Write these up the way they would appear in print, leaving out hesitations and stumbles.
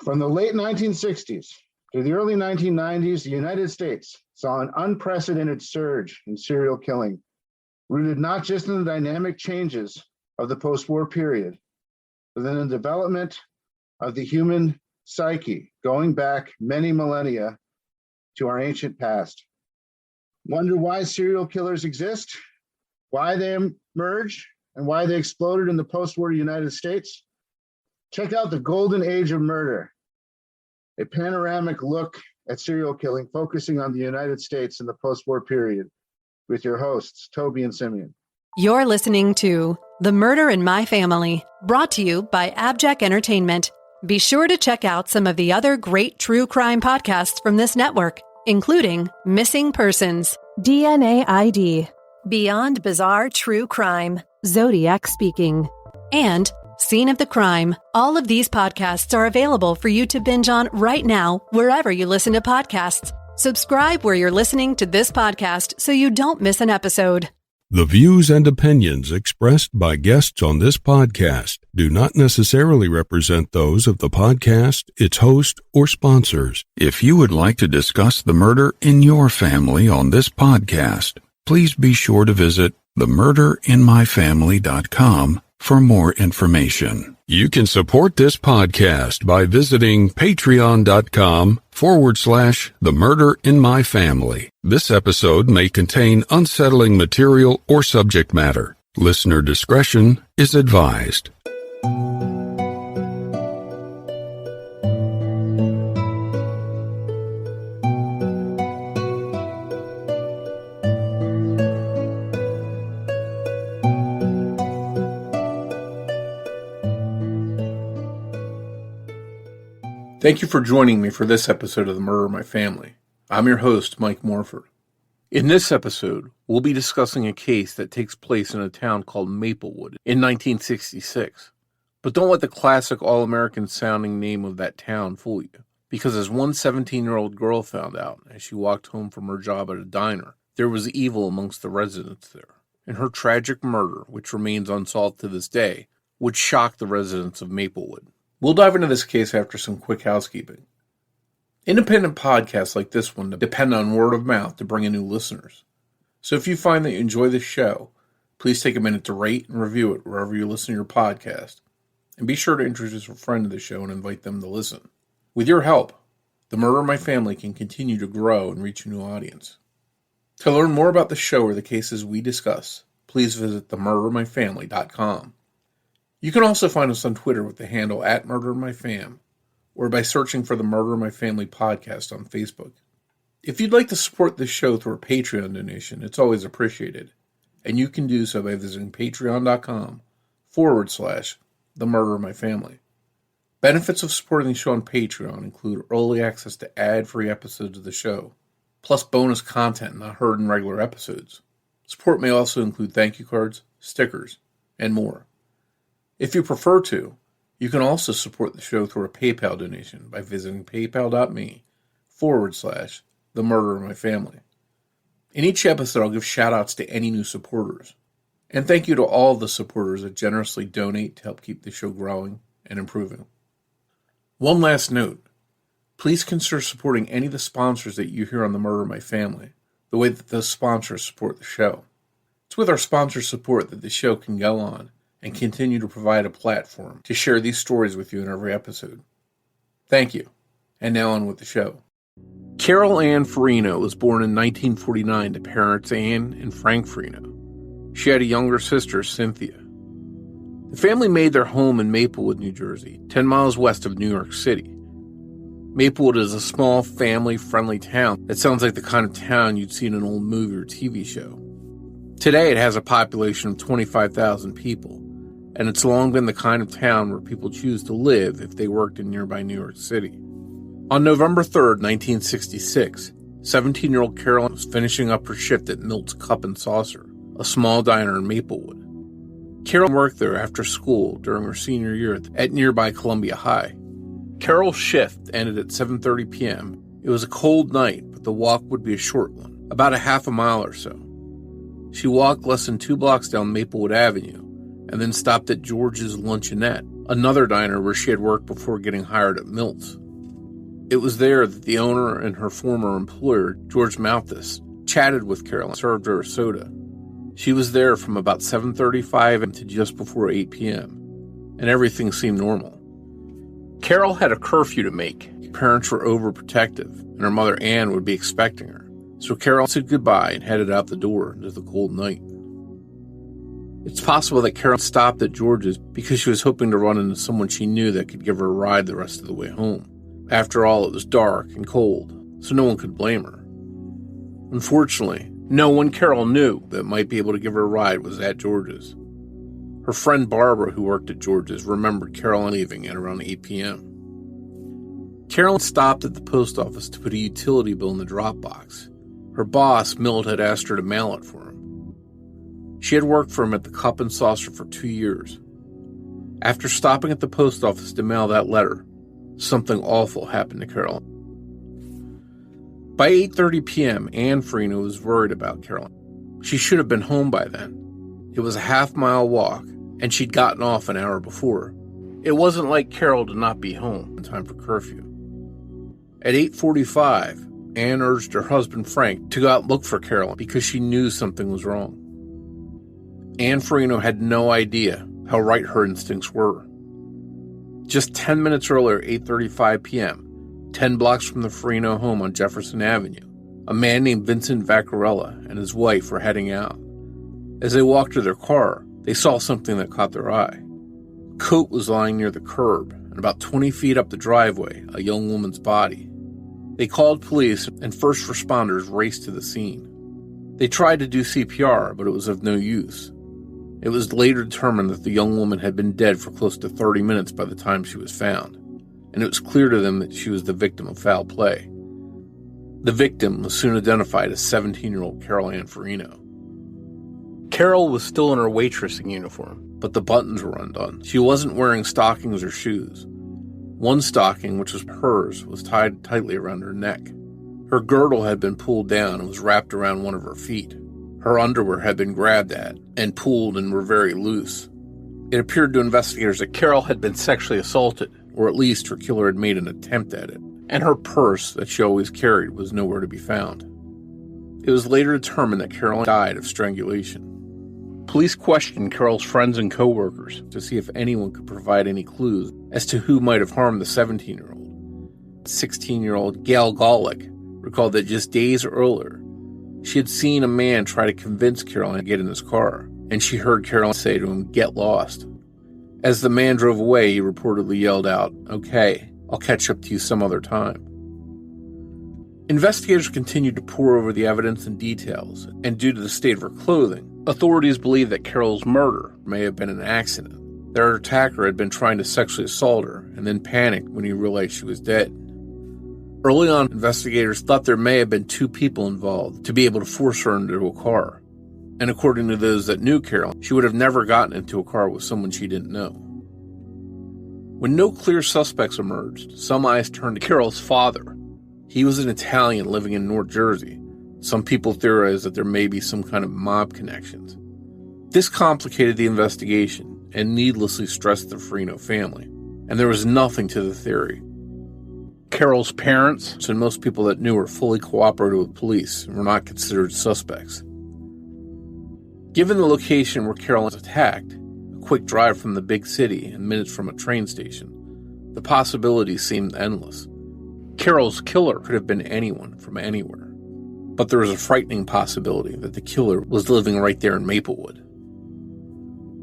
From the late 1960s to the early 1990s, the United States saw an unprecedented surge in serial killing, rooted not just in the dynamic changes of the post-war period, but in the development of the human psyche, going back many millennia to our ancient past. Wonder why serial killers exist, why they emerged, and why they exploded in the post-war United States? Check out The Golden Age of Murder, a panoramic look at serial killing focusing on the United States in the post-war period, with your hosts, Toby and Simeon. You're listening to The Murder in My Family, brought to you by AbJack Entertainment. Be sure to check out some of the other great true crime podcasts from this network, including Missing Persons, DNA ID, Beyond Bizarre True Crime, Zodiac Speaking, and Scene of the Crime. All of these podcasts are available for you to binge on right now, wherever you listen to podcasts. Subscribe where you're listening to this podcast so you don't miss an episode. The views and opinions expressed by guests on this podcast do not necessarily represent those of the podcast, its host, or sponsors. If you would like to discuss the murder in your family on this podcast, please be sure to visit themurderinmyfamily.com for more information. You can support this podcast by visiting patreon.com/themurderinmyfamily. This episode may contain unsettling material or subject matter. Listener discretion is advised. Thank you for joining me for this episode of The Murder in My Family. I'm your host, Mike Morford. In this episode, we'll be discussing a case that takes place in a town called Maplewood in 1966. But don't let the classic all-American sounding name of that town fool you, because as one 17-year-old girl found out as she walked home from her job at a diner, there was evil amongst the residents there. And her tragic murder, which remains unsolved to this day, would shock the residents of Maplewood. We'll dive into this case after some quick housekeeping. Independent podcasts like this one depend on word of mouth to bring in new listeners. So if you find that you enjoy this show, please take a minute to rate and review it wherever you listen to your podcast. And be sure to introduce a friend to the show and invite them to listen. With your help, The Murder in My Family can continue to grow and reach a new audience. To learn more about the show or the cases we discuss, please visit themurderinmyfamily.com. You can also find us on Twitter with the handle @MurderInMyFam, or by searching for the Murder in My Family podcast on Facebook. If you'd like to support this show through a Patreon donation, it's always appreciated, and you can do so by visiting patreon.com/the Murder in My Family. Benefits of supporting the show on Patreon include early access to ad-free episodes of the show, plus bonus content not heard in regular episodes. Support may also include thank you cards, stickers, and more. If you prefer to, you can also support the show through a PayPal donation by visiting paypal.me/the Murder in My Family. In each episode, I'll give shout-outs to any new supporters. And thank you to all the supporters that generously donate to help keep the show growing and improving. One last note. Please consider supporting any of the sponsors that you hear on The Murder in My Family, the way that those sponsors support the show. It's with our sponsor support that the show can go on and continue to provide a platform to share these stories with you in every episode. Thank you. And now on with the show. Carol Ann Farino was born in 1949 to parents Ann and Frank Farino. She had a younger sister, Cynthia. The family made their home in Maplewood, New Jersey, 10 miles west of New York City. Maplewood is a small, family-friendly town that sounds like the kind of town you'd see in an old movie or TV show. Today, it has a population of 25,000 people, and it's long been the kind of town where people choose to live if they worked in nearby New York City. On November 3rd, 1966, 17-year-old Carol was finishing up her shift at Milt's Cup and Saucer, a small diner in Maplewood. Carol worked there after school during her senior year at nearby Columbia High. Carol's shift ended at 7:30 p.m. It was a cold night, but the walk would be a short one, about a half a mile or so. She walked less than 2 blocks down Maplewood Avenue, and then stopped at George's Luncheonette, another diner where she had worked before getting hired at Milt's. It was there that the owner and her former employer, George Malthus, chatted with Carol and served her a soda. She was there from about 7:35 to just before 8 p.m., and everything seemed normal. Carol had a curfew to make. Parents were overprotective, and her mother Ann would be expecting her. So Carol said goodbye and headed out the door into the cold night. It's possible that Carol stopped at George's because she was hoping to run into someone she knew that could give her a ride the rest of the way home. After all, it was dark and cold, so no one could blame her. Unfortunately, no one Carol knew that might be able to give her a ride was at George's. Her friend Barbara, who worked at George's, remembered Carol leaving at around 8 p.m. Carol stopped at the post office to put a utility bill in the drop box. Her boss, Milt, had asked her to mail it for him. She had worked for him at the Cup and Saucer for 2 years. After stopping at the post office to mail that letter, something awful happened to Carol. By 8:30 p.m., Ann Farino was worried about Carol. She should have been home by then. It was a half-mile walk, and she'd gotten off an hour before. It wasn't like Carol to not be home in time for curfew. At 8:45, Ann urged her husband Frank to go out and look for Carol because she knew something was wrong. Ann Farino had no idea how right her instincts were. Just 10 minutes earlier, 8:35 p.m., 10 blocks from the Farino home on Jefferson Avenue, a man named Vincent Vaccarella and his wife were heading out. As they walked to their car, they saw something that caught their eye. A coat was lying near the curb, and about 20 feet up the driveway, a young woman's body. They called police, and first responders raced to the scene. They tried to do CPR, but it was of no use. It was later determined that the young woman had been dead for close to 30 minutes by the time she was found, and it was clear to them that she was the victim of foul play. The victim was soon identified as 17-year-old Carol Ann Farino. Carol was still in her waitressing uniform, but the buttons were undone. She wasn't wearing stockings or shoes. One stocking, which was hers, was tied tightly around her neck. Her girdle had been pulled down and was wrapped around one of her feet. Her underwear had been grabbed at and pulled and were very loose. It appeared to investigators that Carol had been sexually assaulted, or at least her killer had made an attempt at it, and her purse that she always carried was nowhere to be found. It was later determined that Carol died of strangulation. Police questioned Carol's friends and co-workers to see if anyone could provide any clues as to who might have harmed the 17-year-old. 16-year-old Gail Golick recalled that just days earlier, she had seen a man try to convince Carol to get in his car, and she heard Carol say to him, "Get lost." As the man drove away, he reportedly yelled out, "Okay, I'll catch up to you some other time." Investigators continued to pore over the evidence and details, and due to the state of her clothing, authorities believe that Carol's murder may have been an accident. That her attacker had been trying to sexually assault her and then panicked when he realized she was dead. Early on, investigators thought there may have been two people involved to be able to force her into a car. And according to those that knew Carol, she would have never gotten into a car with someone she didn't know. When no clear suspects emerged, some eyes turned to Carol's father. He was an Italian living in North Jersey. Some people theorized that there may be some kind of mob connections. This complicated the investigation and needlessly stressed the Farino family, and there was nothing to the theory. Carol's parents and most people that knew her fully cooperated with police and were not considered suspects. Given the location where Carol was attacked, a quick drive from the big city and minutes from a train station, the possibilities seemed endless. Carol's killer could have been anyone from anywhere. But there was a frightening possibility that the killer was living right there in Maplewood.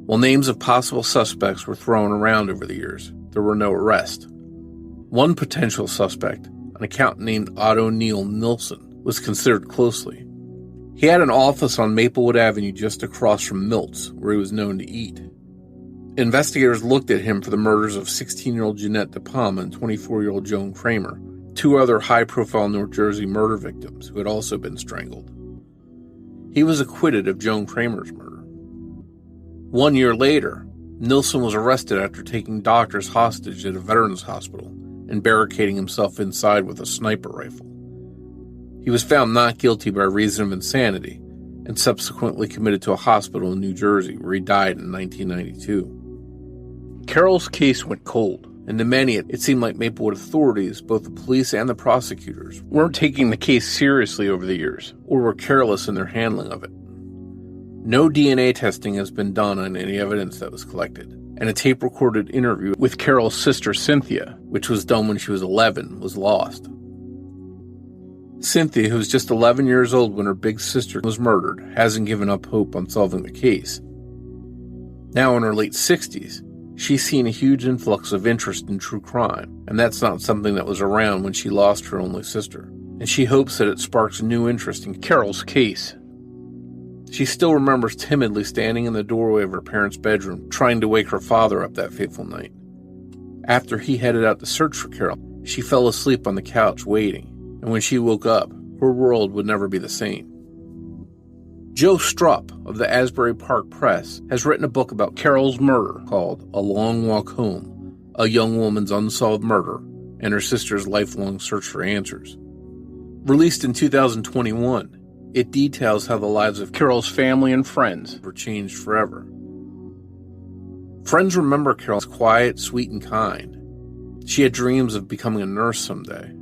While names of possible suspects were thrown around over the years, there were no arrests. One potential suspect, an accountant named Otto Neil Nilsson, was considered closely. He had an office on Maplewood Avenue just across from Milt's, where he was known to eat. Investigators looked at him for the murders of 16-year-old Jeanette De Palma and 24-year-old Joan Kramer, two other high-profile North Jersey murder victims who had also been strangled. He was acquitted of Joan Kramer's murder. 1 year later, Nilsson was arrested after taking doctors hostage at a veterans hospital and barricading himself inside with a sniper rifle. He was found not guilty by reason of insanity and subsequently committed to a hospital in New Jersey where he died in 1992. Carol's case went cold, and to many it seemed like Maplewood authorities, both the police and the prosecutors, weren't taking the case seriously over the years, or were careless in their handling of it. No DNA testing has been done on any evidence that was collected, and a tape-recorded interview with Carol's sister Cynthia, which was done when she was 11, was lost. Cynthia, who was just 11 years old when her big sister was murdered, hasn't given up hope on solving the case. Now in her late 60s, she's seen a huge influx of interest in true crime, and that's not something that was around when she lost her only sister. And she hopes that it sparks new interest in Carol's case. She still remembers timidly standing in the doorway of her parents' bedroom, trying to wake her father up that fateful night. After he headed out to search for Carol, she fell asleep on the couch waiting, and when she woke up, her world would never be the same. Joe Strupp of the Asbury Park Press has written a book about Carol's murder called A Long Walk Home, a young woman's unsolved murder, and her sister's lifelong search for answers. Released in 2021, it details how the lives of Carol's family and friends were changed forever. Friends remember Carol as quiet, sweet, and kind. She had dreams of becoming a nurse someday.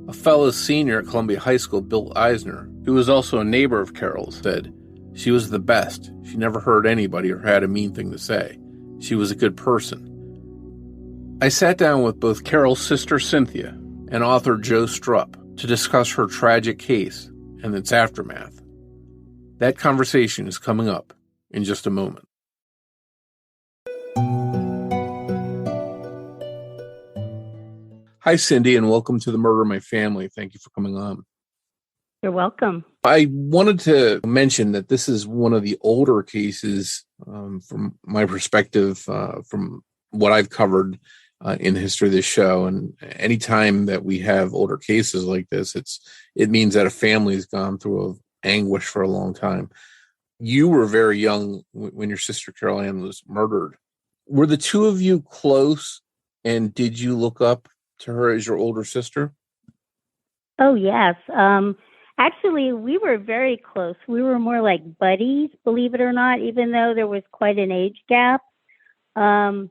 A fellow senior at Columbia High School, Bill Eisner, who was also a neighbor of Carol's, said, "She was the best. She never hurt anybody or had a mean thing to say. She was a good person." I sat down with both Carol's sister Cynthia and author Joe Strupp to discuss her tragic case and its aftermath. That conversation is coming up in just a moment. Hi, Cindy, and welcome to The Murder of My Family. Thank you for coming on. You're welcome. I wanted to mention that this is one of the older cases from my perspective, from what I've covered in the history of this show. And anytime that we have older cases like this, it means that a family's gone through anguish for a long time. You were very young when your sister Carol Ann was murdered. Were the two of you close, and did you look up to her as your older sister? Oh, yes. Actually, we were very close. We were more like buddies, believe it or not, even though there was quite an age gap. I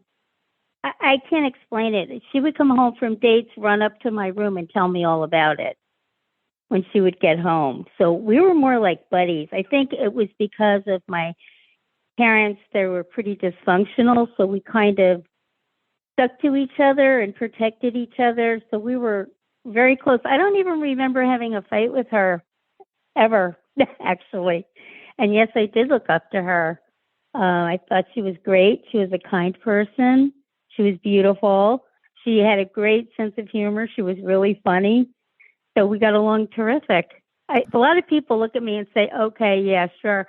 can't explain it. She would come home from dates, run up to my room and tell me all about it when she would get home. So we were more like buddies. I think it was because of my parents. They were pretty dysfunctional, so we kind of stuck to each other and protected each other. So we were very close. I don't even remember having a fight with her ever, actually. And yes, I did look up to her. I thought she was great. She was a kind person. She was beautiful. She had a great sense of humor. She was really funny. So we got along terrific. A lot of people look at me and say, okay, yeah, sure.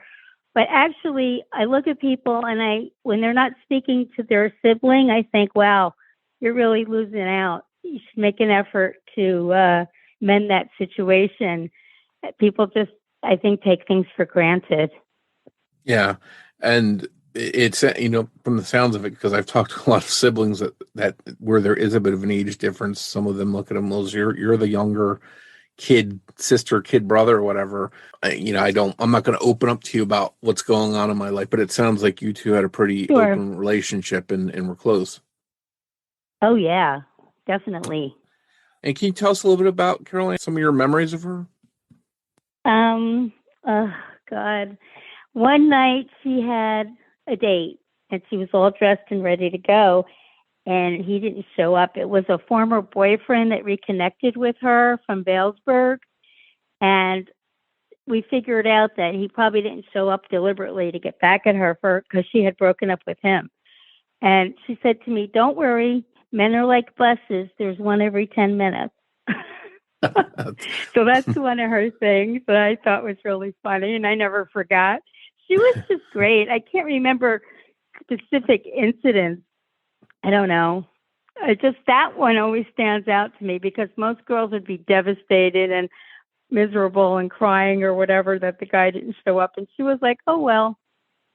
But actually, I look at people and when they're not speaking to their sibling, I think, wow, you're really losing out. You should make an effort to mend that situation. People just, I think, take things for granted. Yeah. And it's, from the sounds of it, because I've talked to a lot of siblings that where there is a bit of an age difference, some of them look at them as you're the younger kid, sister, kid, brother, or whatever. I'm not going to open up to you about what's going on in my life, but it sounds like you two had a pretty open relationship and were close. Oh, yeah, definitely. And can you tell us a little bit about Carol Ann, some of your memories of her? Oh, God. One night she had a date and she was all dressed and ready to go, and he didn't show up. It was a former boyfriend that reconnected with her from Vailsburg, and we figured out that he probably didn't show up deliberately to get back at her because she had broken up with him. And she said to me, "Don't worry, men are like buses. There's one every 10 minutes." So that's one of her things that I thought was really funny, and I never forgot. She was just great. I can't remember specific incidents. I don't know. That one always stands out to me because most girls would be devastated and miserable and crying or whatever that the guy didn't show up. And she was like, oh, well,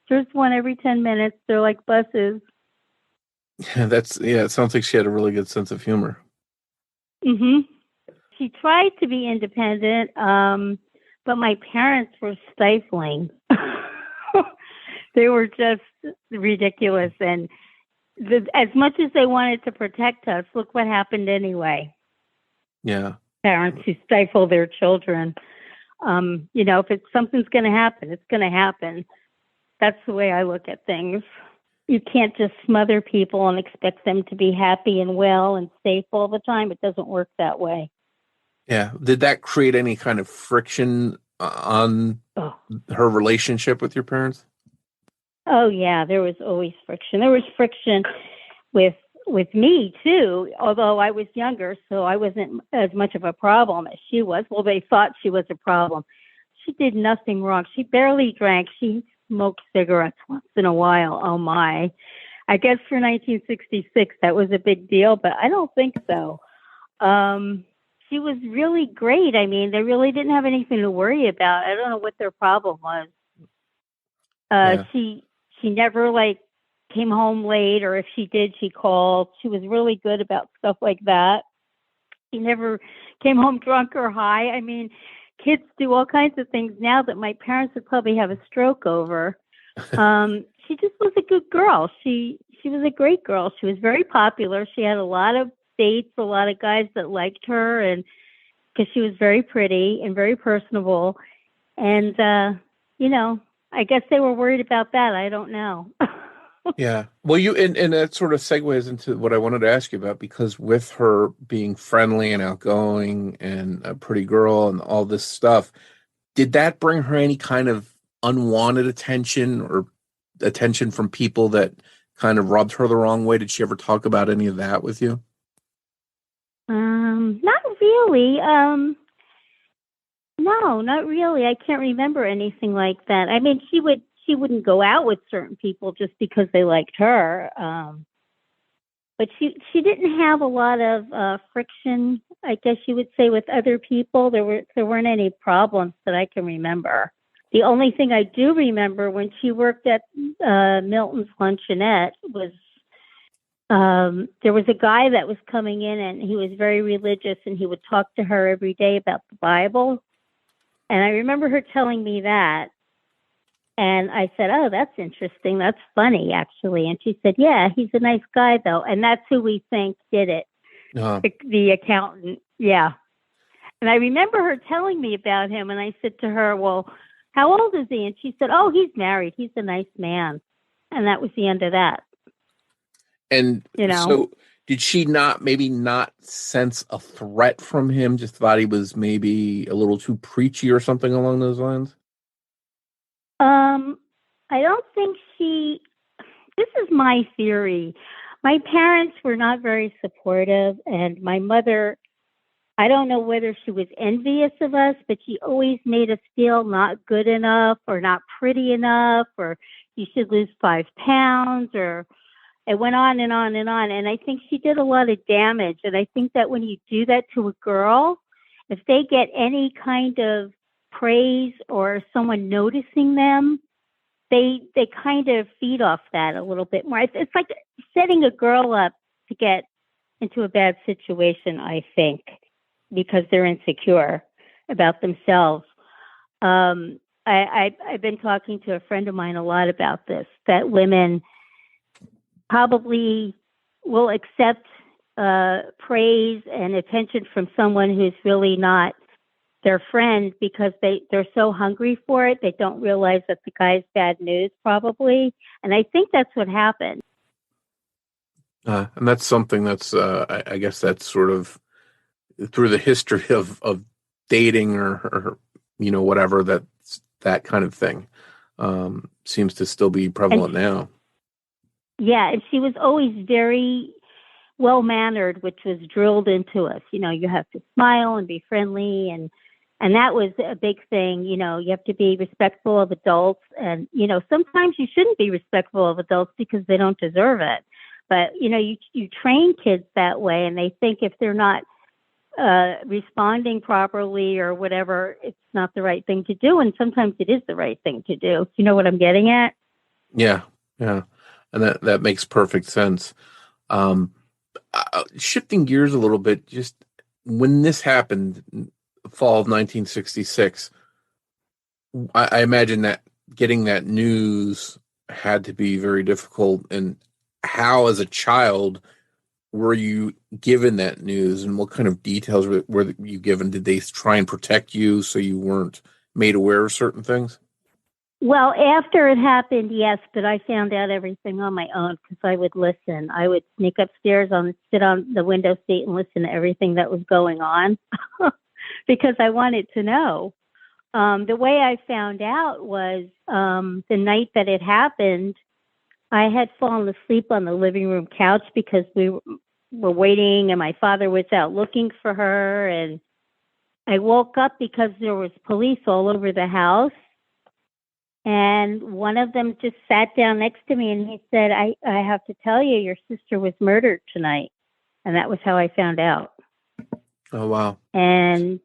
there's one every 10 minutes. They're like buses. It sounds like she had a really good sense of humor. Mm-hmm. She tried to be independent, but my parents were stifling. They were just ridiculous. And as much as they wanted to protect us, look what happened anyway. Yeah. Parents who stifle their children. If something's going to happen, it's going to happen. That's the way I look at things. You can't just smother people and expect them to be happy and well and safe all the time. It doesn't work that way. Yeah. Did that create any kind of friction on her relationship with your parents? Oh, yeah. There was always friction. There was friction with me, too, although I was younger, so I wasn't as much of a problem as she was. Well, they thought she was a problem. She did nothing wrong. She barely drank. She smoked cigarettes once in a while. Oh, my. I guess for 1966, that was a big deal, but I don't think so. She was really great. I mean, they really didn't have anything to worry about. I don't know what their problem was. She never, came home late, or if she did, she called. She was really good about stuff like that. She never came home drunk or high. I mean, kids do all kinds of things now that my parents would probably have a stroke over. She just was a good girl. She was a great girl. She was very popular. She had a lot of dates, a lot of guys that liked her, and because she was very pretty and very personable. And, I guess they were worried about that. I don't know. Yeah. Well, and that sort of segues into what I wanted to ask you about, because with her being friendly and outgoing and a pretty girl and all this stuff, did that bring her any kind of unwanted attention or attention from people that kind of rubbed her the wrong way? Did she ever talk about any of that with you? Not really. No, not really. I can't remember anything like that. I mean, she wouldn't go out with certain people just because they liked her. But she didn't have a lot of friction, I guess you would say, with other people. There weren't any problems that I can remember. The only thing I do remember when she worked at Milton's Luncheonette was there was a guy that was coming in, and he was very religious, and he would talk to her every day about the Bible. And I remember her telling me that. And I said, oh, that's interesting. That's funny, actually. And she said, yeah, he's a nice guy, though. And that's who we think did it, the accountant. Yeah. And I remember her telling me about him. And I said to her, well, how old is he? And she said, oh, he's married. He's a nice man. And that was the end of that. And so did she not sense a threat from him? Just thought he was maybe a little too preachy or something along those lines? I don't think this is my theory. My parents were not very supportive, and my mother, I don't know whether she was envious of us, but she always made us feel not good enough or not pretty enough, or you should lose 5 pounds, or it went on and on and on. And I think she did a lot of damage. And I think that when you do that to a girl, if they get any kind of praise or someone noticing them, they kind of feed off that a little bit more. It's like setting a girl up to get into a bad situation, I think, because they're insecure about themselves. I've been talking to a friend of mine a lot about this, that women probably will accept praise and attention from someone who's really not their friend because they're so hungry for it. They don't realize that the guy's bad news, probably. And I think that's what happened. And that's something that's, I guess that's sort of through the history of dating or whatever, that kind of thing seems to still be prevalent now. Yeah, and she was always very well-mannered, which was drilled into us. You have to smile and be friendly, and that was a big thing. You have to be respectful of adults, and sometimes you shouldn't be respectful of adults because they don't deserve it. But you train kids that way, and they think if they're not responding properly or whatever, it's not the right thing to do. And sometimes it is the right thing to do. You know what I'm getting at? Yeah. And that makes perfect sense. Shifting gears a little bit, just when this happened, fall of 1966, I imagine that getting that news had to be very difficult. And how, as a child, were you given that news, and what kind of details were you given? Did they try and protect you so you weren't made aware of certain things? Well, after it happened, yes, but I found out everything on my own because I would listen. I would sneak upstairs, sit on the window seat and listen to everything that was going on because I wanted to know. The way I found out was the night that it happened, I had fallen asleep on the living room couch because we were waiting and my father was out looking for her. And I woke up because there was police all over the house. And one of them just sat down next to me and he said, I have to tell you, your sister was murdered tonight. And that was how I found out. Oh, wow. And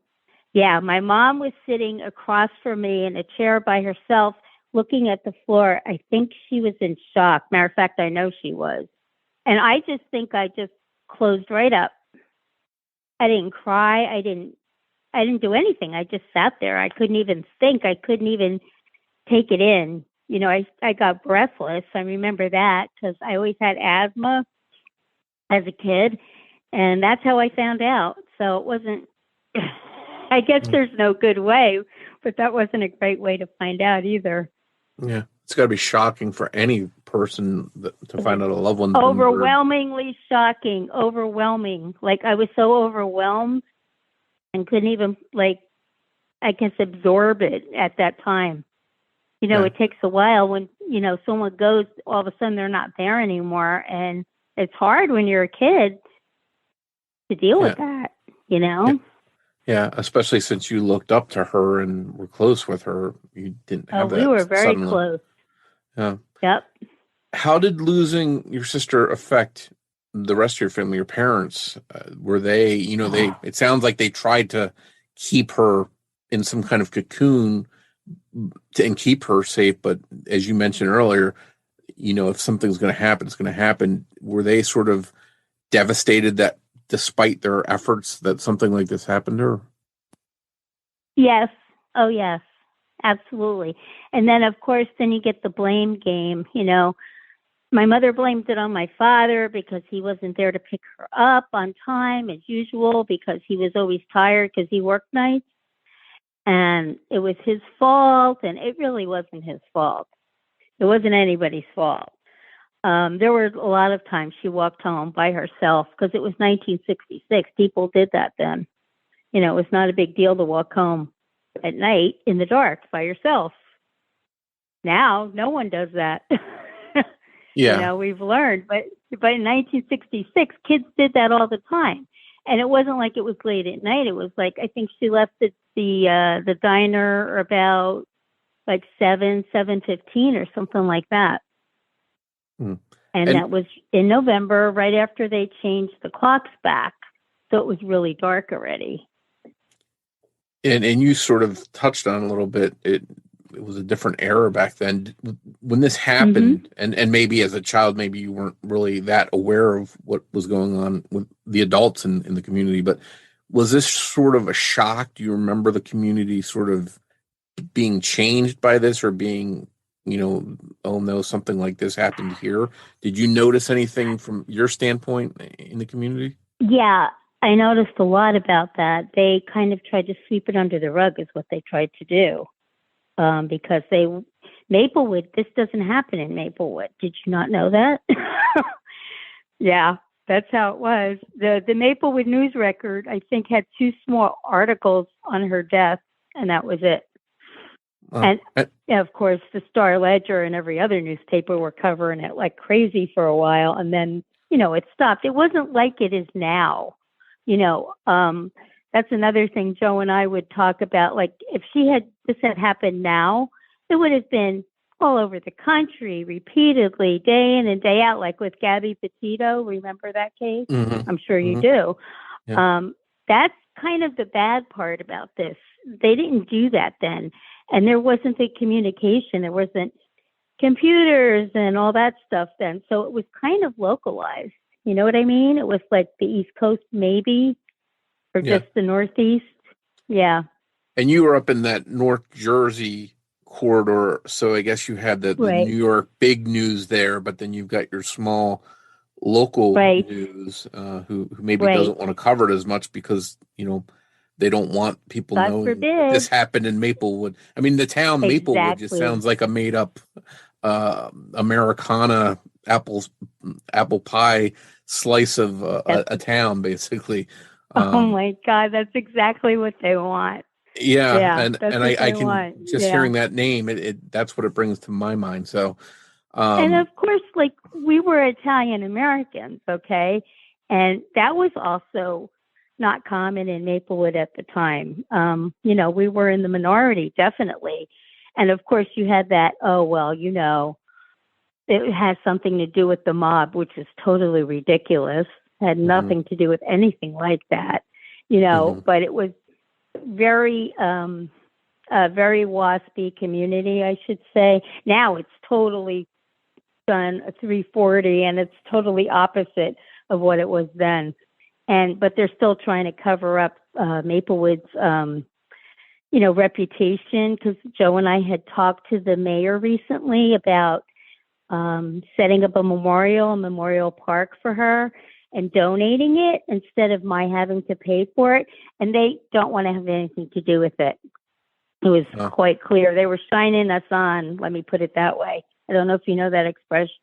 yeah, my mom was sitting across from me in a chair by herself, looking at the floor. I think she was in shock. Matter of fact, I know she was. And I just think I just closed right up. I didn't cry. I didn't do anything. I just sat there. I couldn't even think. I couldn't even take it in. You know, I got breathless. I remember that because I always had asthma as a kid. And that's how I found out. So it wasn't, I guess there's no good way, but that wasn't a great way to find out either. Yeah. It's got to be shocking for any person to find out a loved one. Overwhelmingly shocking. Overwhelming. Like I was so overwhelmed and couldn't even, I guess, absorb it at that time. You know, It takes a while when, someone goes, all of a sudden they're not there anymore. And it's hard when you're a kid to deal with that, Yeah, especially since you looked up to her and were close with her. You didn't have that. We were very suddenly. close. Yeah. Yep. How did losing your sister affect the rest of your family, your parents? Were they, it sounds like they tried to keep her in some kind of cocoon and keep her safe. But as you mentioned earlier, if something's going to happen, it's going to happen. Were they sort of devastated that despite their efforts that something like this happened to her? Yes. Oh, yes. Absolutely. And then, of course, then you get the blame game. My mother blamed it on my father because he wasn't there to pick her up on time as usual because he was always tired because he worked nights. And it was his fault, and it really wasn't his fault. It wasn't anybody's fault. There were a lot of times she walked home by herself because it was 1966. People did that then. It was not a big deal to walk home at night in the dark by yourself. Now, no one does that. Yeah. We've learned. But in 1966, kids did that all the time. And it wasn't like it was late at night. It was like, I think she left the diner about like 7:15 or something like that. And that was in November, right after they changed the clocks back. So it was really dark already. And you sort of touched on a little bit, it was a different era back then. When this happened, and maybe as a child, maybe you weren't really that aware of what was going on with the adults in the community, but was this sort of a shock? Do you remember the community sort of being changed by this or being, oh no, something like this happened here? Did you notice anything from your standpoint in the community? Yeah, I noticed a lot about that. They kind of tried to sweep it under the rug is what they tried to do. Because Maplewood, this doesn't happen in Maplewood. Did you not know that? Yeah, that's how it was. The Maplewood News Record, I think, had 2 small articles on her death, and that was it. And of course, the Star Ledger and every other newspaper were covering it like crazy for a while, and then, it stopped. It wasn't like it is now. That's another thing Joe and I would talk about. Like, if this had happened now, it would have been all over the country repeatedly, day in and day out, like with Gabby Petito. Remember that case? Mm-hmm. I'm sure you do. Yeah. That's kind of the bad part about this. They didn't do that then. And there wasn't the communication. There wasn't computers and all that stuff then. So it was kind of localized. You know what I mean? It was like the East Coast, maybe. Or just the Northeast. Yeah. And you were up in that North Jersey corridor. So I guess you had the Right. New York big news there, but then you've got your small local Right. news who maybe Right. doesn't want to cover it as much because, they don't want people God knowing that this forbid. happened in Maplewood. I mean, the town Maplewood just Exactly. sounds like a made up Americana apple pie slice of a town, basically. Oh my God, that's exactly what they want. Yeah, Yeah, and that's and what I they can want. just Yeah. hearing that name, it that's what it brings to my mind. So, And um, of course, like we were Italian Americans, okay? And that was also not common in Maplewood at the time. We were in the minority, definitely. And of course, you had that, oh, well, it has something to do with the mob, which is totally ridiculous. Had nothing to do with anything like that, but it was very, a very waspy community, I should say. Now it's totally done a 340 and it's totally opposite of what it was then. But they're still trying to cover up Maplewood's, reputation, because Joe and I had talked to the mayor recently about setting up a memorial park for her and donating it instead of my having to pay for it. And they don't want to have anything to do with it. It was quite clear. They were shining us on, let me put it that way. I don't know if you know that expression.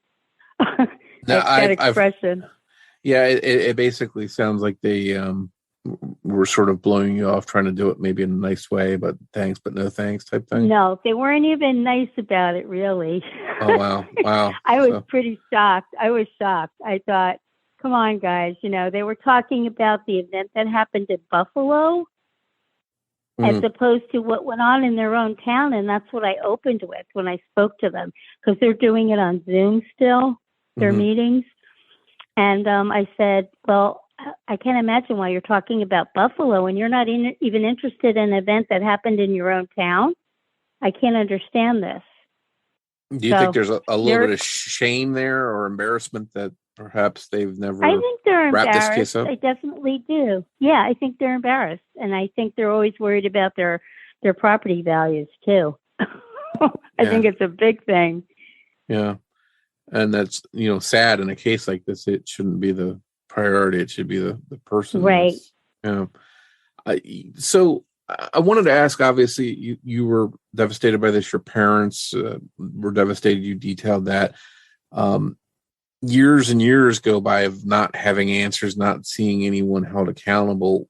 no, that expression. it basically sounds like they were sort of blowing you off, trying to do it maybe in a nice way, but thanks, but no thanks type thing. No, they weren't even nice about it, really. Oh, wow. I was pretty shocked. I thought, come on, guys. They were talking about the event that happened in Buffalo as opposed to what went on in their own town. And that's what I opened with when I spoke to them, because they're doing it on Zoom still, their meetings. And I said, well, I can't imagine why you're talking about Buffalo and you're not even interested in an event that happened in your own town. I can't understand this. Do you think there's a little bit of shame there or embarrassment that perhaps they've never I think they're wrapped this embarrassed. case up? I definitely do. Yeah, I think they're embarrassed. And I think they're always worried about their property values too. I think it's a big thing. Yeah. And that's, sad in a case like this. It shouldn't be the priority. It should be the person. Right. So I wanted to ask, obviously you were devastated by this. Your parents were devastated. You detailed that. Years and years go by of not having answers, not seeing anyone held accountable.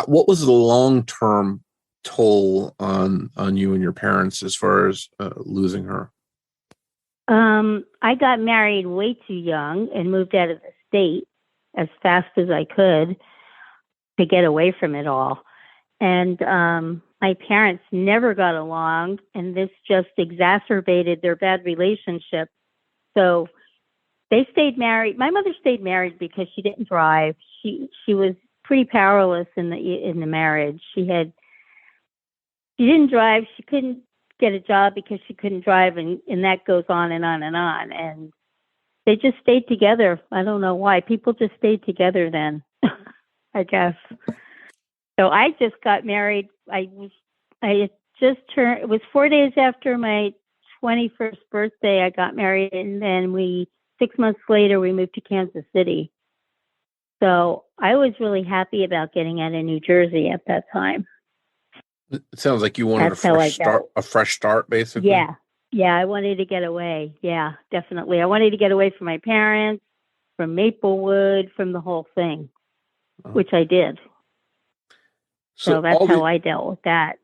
What was the long-term toll on you and your parents as far as losing her? I got married way too young and moved out of the state as fast as I could to get away from it all. And my parents never got along, and this just exacerbated their bad relationship. So they stayed married. My mother stayed married because she didn't drive. She was pretty powerless in the marriage. She didn't drive. She couldn't get a job because she couldn't drive, and that goes on and on and on. And they just stayed together. I don't know why. People just stayed together then, I guess. So I just got married. It was 4 days after my 21st birthday, I got married, and then 6 months later, we moved to Kansas City. So I was really happy about getting out of New Jersey at that time. It sounds like you wanted a fresh start, basically. Yeah, I wanted to get away. Yeah, definitely. I wanted to get away from my parents, from Maplewood, from the whole thing, which I did. So that's how I dealt with that.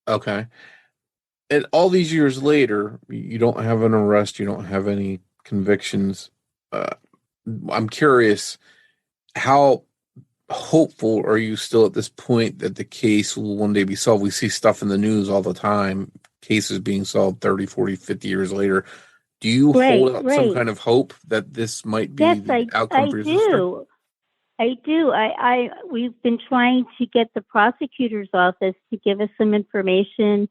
Okay. And all these years later, you don't have an arrest, you don't have any convictions. I'm curious, how hopeful are you still at this point that the case will one day be solved? We see stuff in the news all the time, cases being solved 30, 40, 50 years later. Do you hold out some kind of hope that this might be the outcome for your sister? I do. We've been trying to get the prosecutor's office to give us some information,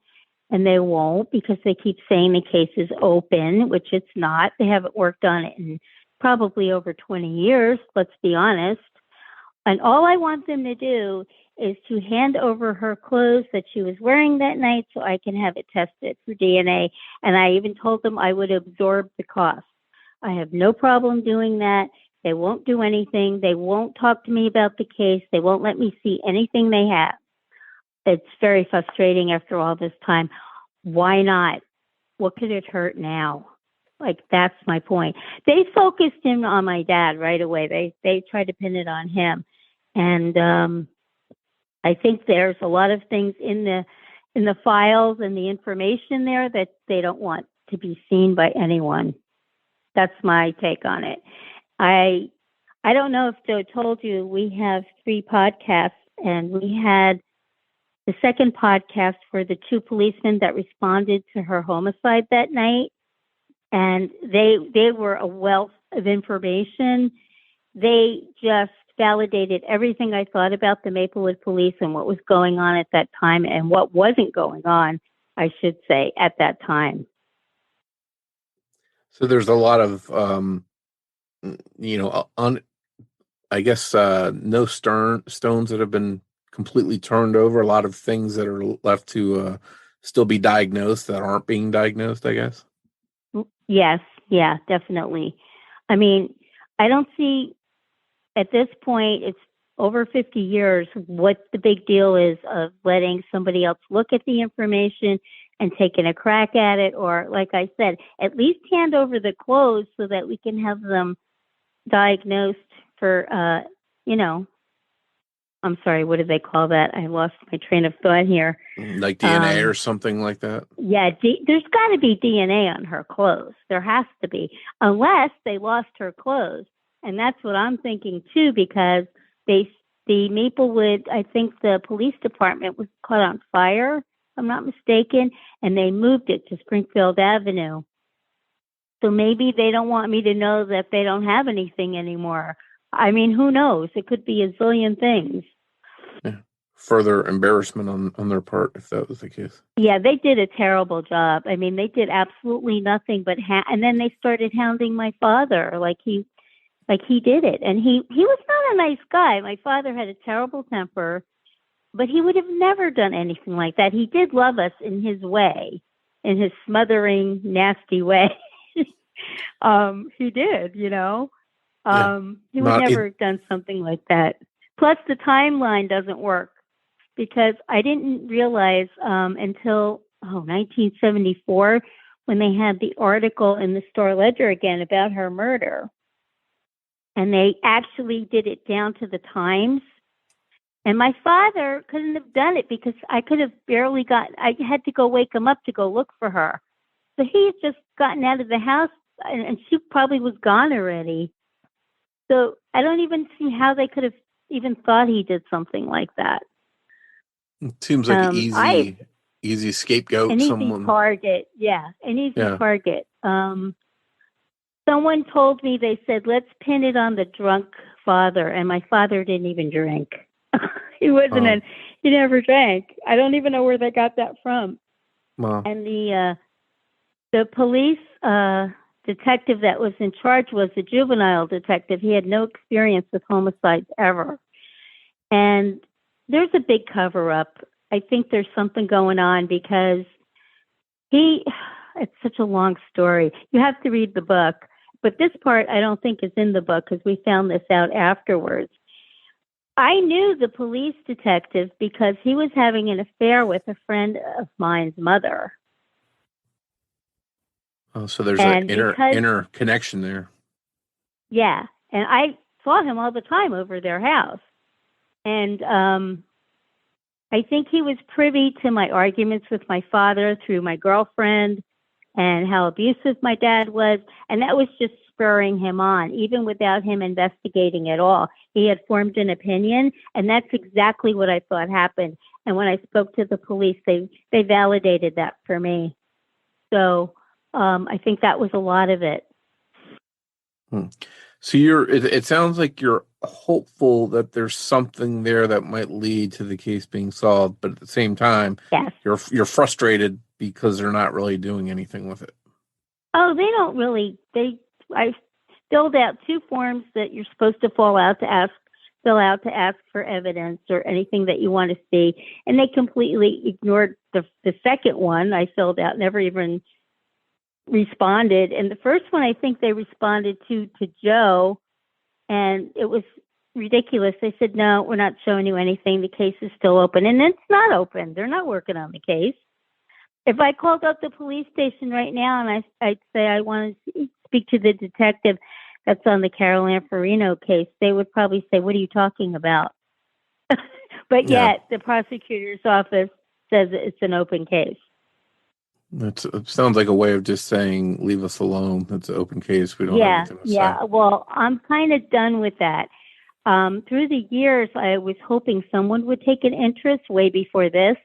and they won't, because they keep saying the case is open, which it's not. They haven't worked on it in probably over 20 years, let's be honest. And all I want them to do is to hand over her clothes that she was wearing that night so I can have it tested for DNA. And I even told them I would absorb the cost. I have no problem doing that. They won't do anything. They won't talk to me about the case. They won't let me see anything they have. It's very frustrating after all this time. Why not? What could it hurt now? Like, that's my point. They focused in on my dad right away. They tried to pin it on him. And I think there's a lot of things in the files and the information there that they don't want to be seen by anyone. That's my take on it. I don't know if Joe told you, we have 3 podcasts, and we had the second podcast for the 2 policemen that responded to her homicide that night. And they were a wealth of information. They just validated everything I thought about the Maplewood police and what was going on at that time, and what wasn't going on, I should say, at that time. So there's a lot of, I guess, no stones that have been completely turned over. A lot of things that are left to still be diagnosed that aren't being diagnosed, I guess. Yes, yeah, definitely. I mean, I don't see at this point, it's over 50 years, what the big deal is of letting somebody else look at the information and taking a crack at it. Or, like I said, at least hand over the clothes so that we can have them diagnosed for, I'm sorry, what do they call that? I lost my train of thought here. Like DNA or something like that? Yeah, there's got to be DNA on her clothes. There has to be, unless they lost her clothes. And that's what I'm thinking, too, because the Maplewood, I think the police department was caught on fire, if I'm not mistaken, and they moved it to Springfield Avenue. So maybe they don't want me to know that they don't have anything anymore. I mean, who knows? It could be a zillion things. Yeah. Further embarrassment on their part, if that was the case. Yeah, they did a terrible job. I mean, they did absolutely nothing but and then they started hounding my father like he did it. And he was not a nice guy. My father had a terrible temper, but he would have never done anything like that. He did love us in his way, in his smothering, nasty way. He did, He would never have done something like that. Plus, the timeline doesn't work, because I didn't realize until 1974, when they had the article in the Star Ledger again about her murder. And they actually did it down to the times. And my father couldn't have done it because I could have barely I had to go wake him up to go look for her. So he had just gotten out of the house, and she probably was gone already. So I don't even see how they could have even thought he did something like that. It seems like an easy scapegoat. An easy target. Yeah, an easy target. Someone told me, they said, let's pin it on the drunk father. And my father didn't even drink. He wasn't he never drank. I don't even know where they got that from. Wow. And the police detective that was in charge was a juvenile detective. He had no experience with homicides ever. And there's a big cover up. I think there's something going on, because it's such a long story. You have to read the book. But this part I don't think is in the book, because we found this out afterwards. I knew the police detective because he was having an affair with a friend of mine's mother. Oh, so there's an inner connection there. Yeah. And I saw him all the time over their house. And I think he was privy to my arguments with my father through my girlfriend, and how abusive my dad was. And that was just spurring him on, even without him investigating at all. He had formed an opinion, and that's exactly what I thought happened. And when I spoke to the police, they validated that for me. So I think that was a lot of it. So it sounds like you're hopeful that there's something there that might lead to the case being solved, but at the same time, yes, you're frustrated because they're not really doing anything with it. Oh, they don't really. I filled out 2 forms that you're supposed to fill out to ask fill out to ask for evidence or anything that you want to see. And they completely ignored the second one I filled out, never even responded. And the first one, I think they responded to Joe, and it was ridiculous. They said, no, we're not showing you anything. The case is still open. And it's not open. They're not working on the case. If I called up the police station right now and I'd say I want to speak to the detective that's on the Ann Farino case, they would probably say, what are you talking about? But yet the prosecutor's office says it's an open case. It sounds like a way of just saying, leave us alone. It's an open case. We don't have anything to say. Yeah. Well, I'm kind of done with that. Through the years, I was hoping someone would take an interest way before this.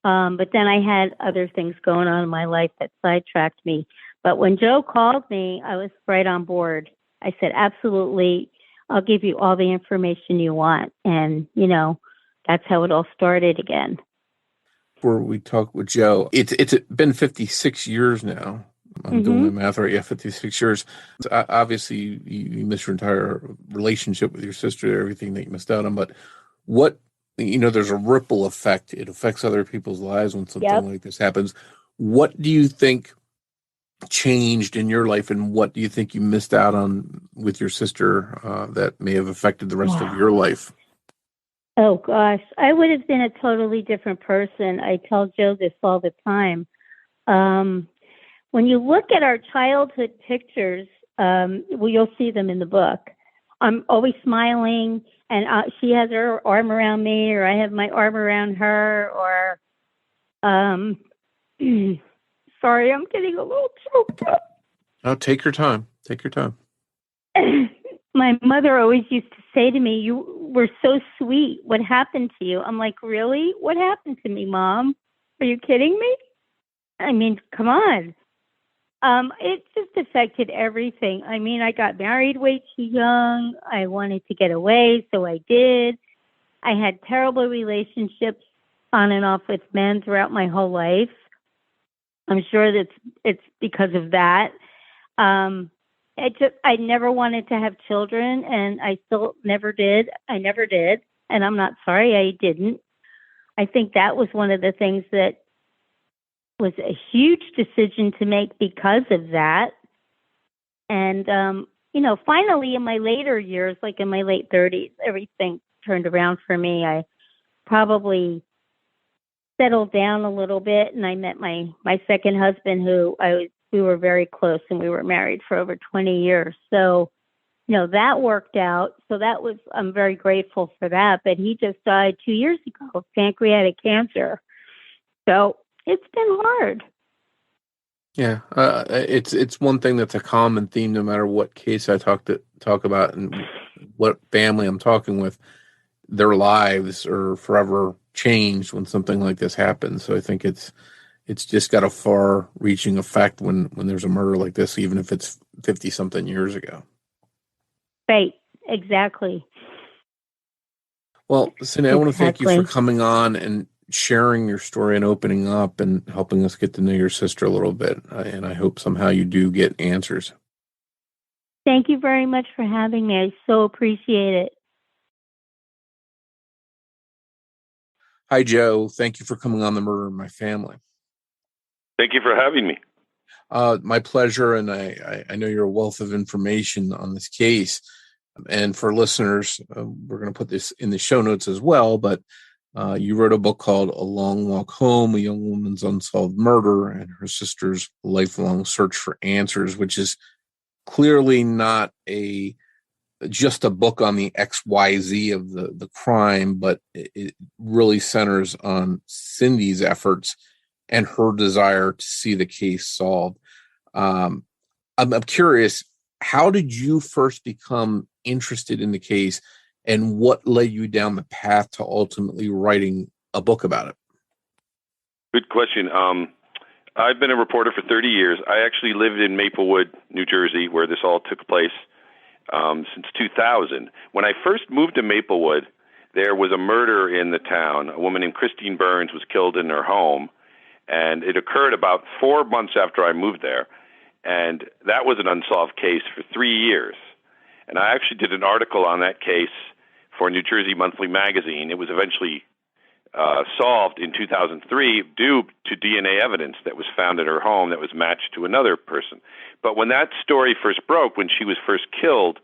But then I had other things going on in my life that sidetracked me. But when Joe called me, I was right on board. I said, absolutely, I'll give you all the information you want. And, that's how it all started again. Before we talk with Joe, it's been 56 years now. I'm doing my math right. Yeah, 56 years. Obviously, you missed your entire relationship with your sister, everything that you missed out on. But what, there's a ripple effect. It affects other people's lives when something like this happens. What do you think changed in your life, and what do you think you missed out on with your sister that may have affected the rest of your life? Oh, gosh. I would have been a totally different person. I tell Joe this all the time. When you look at our childhood pictures, you'll see them in the book. I'm always smiling, and she has her arm around me, or I have my arm around her, or, sorry, I'm getting a little choked up. Oh, take your time. Take your time. My mother always used to say to me, you were so sweet. What happened to you? I'm like, really? What happened to me, Mom? Are you kidding me? I mean, come on. It just affected everything. I mean, I got married way too young. I wanted to get away, so I did. I had terrible relationships on and off with men throughout my whole life. I'm sure that it's because of that. I never wanted to have children, and I still never did. I never did, and I'm not sorry I didn't. I think that was one of the things that was a huge decision to make because of that. And, finally in my later years, like in my late 30s, everything turned around for me. I probably settled down a little bit, and I met my second husband, we were very close, and we were married for over 20 years. So, that worked out. So I'm very grateful for that. But he just died 2 years ago of pancreatic cancer. So it's been hard. Yeah, it's one thing that's a common theme, no matter what case I talk about and what family I'm talking with. Their lives are forever changed when something like this happens. So I think it's just got a far-reaching effect when there's a murder like this, even if it's 50-something years ago. Right, exactly. Well, Cindy, I want to thank you for coming on and sharing your story and opening up and helping us get to know your sister a little bit. And I hope somehow you do get answers. Thank you very much for having me. I so appreciate it. Hi, Joe. Thank you for coming on The Murder in My Family. Thank you for having me. My pleasure, and I know you're a wealth of information on this case. And for listeners, we're going to put this in the show notes as well, but you wrote a book called A Long Walk Home, A Young Woman's Unsolved Murder and Her Sister's Lifelong Search for Answers, which is clearly not just a book on the XYZ of the crime, but it really centers on Cindy's efforts and her desire to see the case solved. I'm curious, how did you first become interested in the case, and what led you down the path to ultimately writing a book about it? Good question. I've been a reporter for 30 years. I actually lived in Maplewood, New Jersey, where this all took place since 2000. When I first moved to Maplewood, there was a murder in the town. A woman named Christine Burns was killed in her home, and it occurred about 4 months after I moved there. And that was an unsolved case for 3 years. And I actually did an article on that case for New Jersey Monthly Magazine. It was eventually solved in 2003 due to DNA evidence that was found at her home that was matched to another person. But when that story first broke, when she was first killed,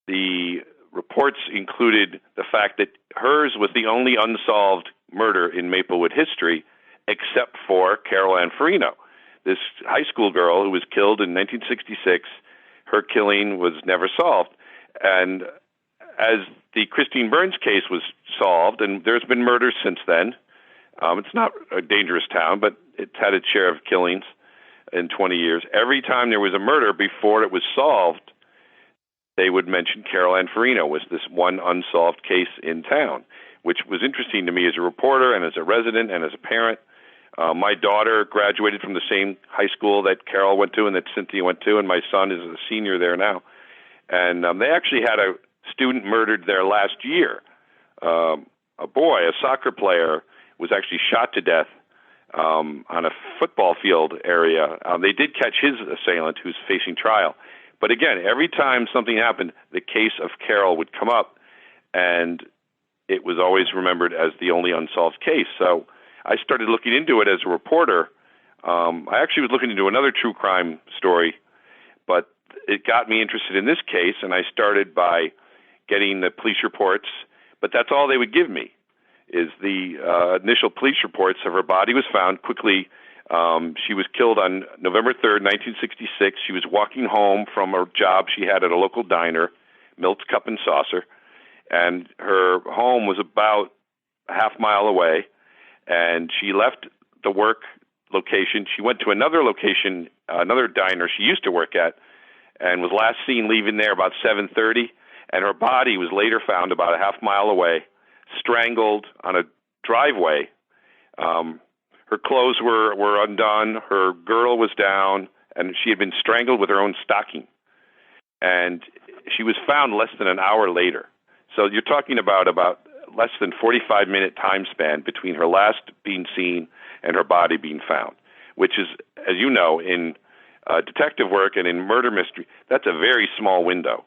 the reports included the fact that hers was the only unsolved murder in Maplewood history, except for Carol Ann Farino, this high school girl who was killed in 1966. Her killing was never solved. And as the Christine Burns case was solved, and there's been murders since then, it's not a dangerous town, but it's had its share of killings in 20 years. Every time there was a murder before it was solved, they would mention Carol Ann Farino was this one unsolved case in town, which was interesting to me as a reporter and as a resident and as a parent. My daughter graduated from the same high school that Carol went to and that Cynthia went to, and my son is a senior there now. And they actually had a student murdered there last year. A boy, a soccer player, was actually shot to death on a football field area. They did catch his assailant, who's facing trial. But again, every time something happened, the case of Carol would come up, and it was always remembered as the only unsolved case. So I started looking into it as a reporter. I actually was looking into another true crime story, but it got me interested in this case, and I started by getting the police reports. But that's all they would give me, is the initial police reports of her body was found quickly. She was killed on November 3rd, 1966. She was walking home from a job she had at a local diner, Milt's Cup and Saucer, and her home was about a half mile away, and she left the work location. She went to another location, another diner she used to work at, and was last seen leaving there about 7:30, and her body was later found about a half mile away, strangled on a driveway. Her clothes were undone, her girdle was down, and she had been strangled with her own stocking. And she was found less than an hour later. So you're talking about less than 45-minute time span between her last being seen and her body being found, which is, as you know, in detective work and in murder mystery, that's a very small window.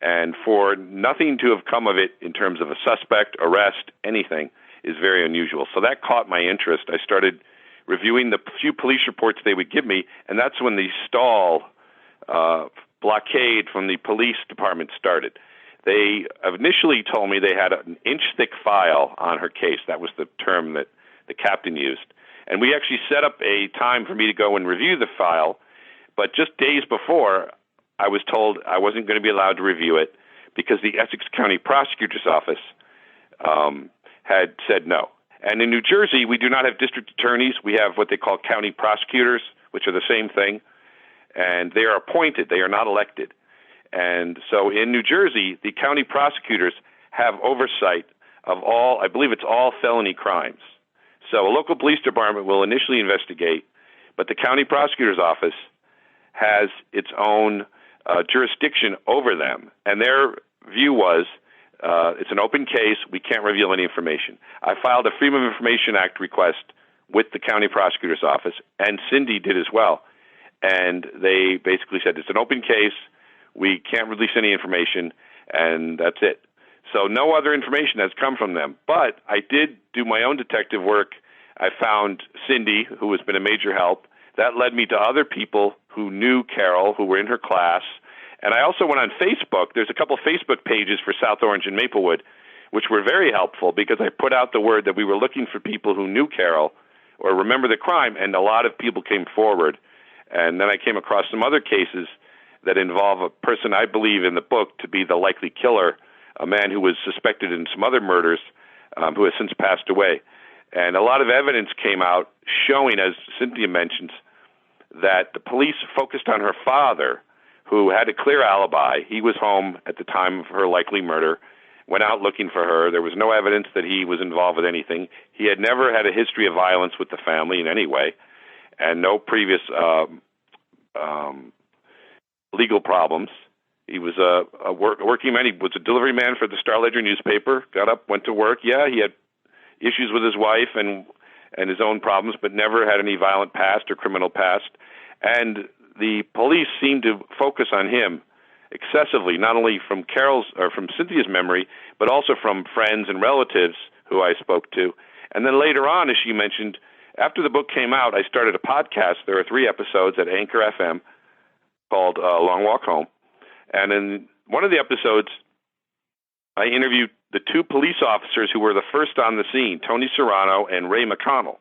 And for nothing to have come of it in terms of a suspect, arrest, anything, is very unusual. So that caught my interest. I started reviewing the few police reports they would give me, and that's when the stall blockade from the police department started. They initially told me they had an inch-thick file on her case. That was the term that the captain used. And we actually set up a time for me to go and review the file, but just days before, I was told I wasn't going to be allowed to review it because the Essex County Prosecutor's Office had said no. And in New Jersey, we do not have district attorneys. We have what they call county prosecutors, which are the same thing. And they are appointed. They are not elected. And so in New Jersey, the county prosecutors have oversight of all, I believe it's all felony crimes. So a local police department will initially investigate, but the county prosecutor's office has its own jurisdiction over them. And their view was, it's an open case, we can't reveal any information. I filed a Freedom of Information Act request with the county prosecutor's office, and Cindy did as well. And they basically said, it's an open case, we can't release any information, and that's it. So no other information has come from them. But I did do my own detective work. I found Cindy, who has been a major help. That led me to other people who knew Carol, who were in her class. And I also went on Facebook. There's a couple Facebook pages for South Orange and Maplewood, which were very helpful because I put out the word that we were looking for people who knew Carol or remember the crime, and a lot of people came forward. And then I came across some other cases that involve a person I believe in the book to be the likely killer, a man who was suspected in some other murders who has since passed away. And a lot of evidence came out showing, as Cynthia mentions, that the police focused on her father, who had a clear alibi. He was home at the time of her likely murder, went out looking for her. There was no evidence that he was involved with anything. He had never had a history of violence with the family in any way, and no previous legal problems. He was a working man. He was a delivery man for the Star Ledger newspaper, got up, went to work. Yeah, he had issues with his wife and his own problems, but never had any violent past or criminal past. And the police seemed to focus on him excessively, not only from Carol's or from Cynthia's memory, but also from friends and relatives who I spoke to. And then later on, as she mentioned, after the book came out, I started a podcast. There are 3 episodes at Anchor FM called Long Walk Home. And in one of the episodes, I interviewed the 2 police officers who were the first on the scene, Tony Serrano and Ray McConnell.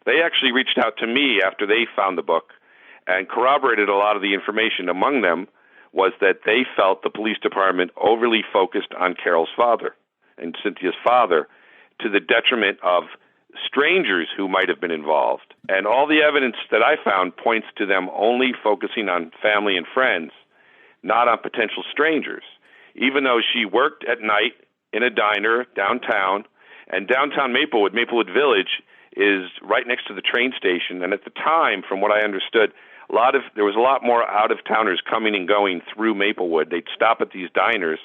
They actually reached out to me after they found the book and corroborated a lot of the information. Among them was that they felt the police department overly focused on Carol's father and Cynthia's father to the detriment of strangers who might have been involved. And all the evidence that I found points to them only focusing on family and friends, not on potential strangers. Even though she worked at night in a diner downtown, and downtown Maplewood Village, is right next to the train station. And at the time, from what I understood, there was a lot more out-of-towners coming and going through Maplewood. They'd stop at these diners,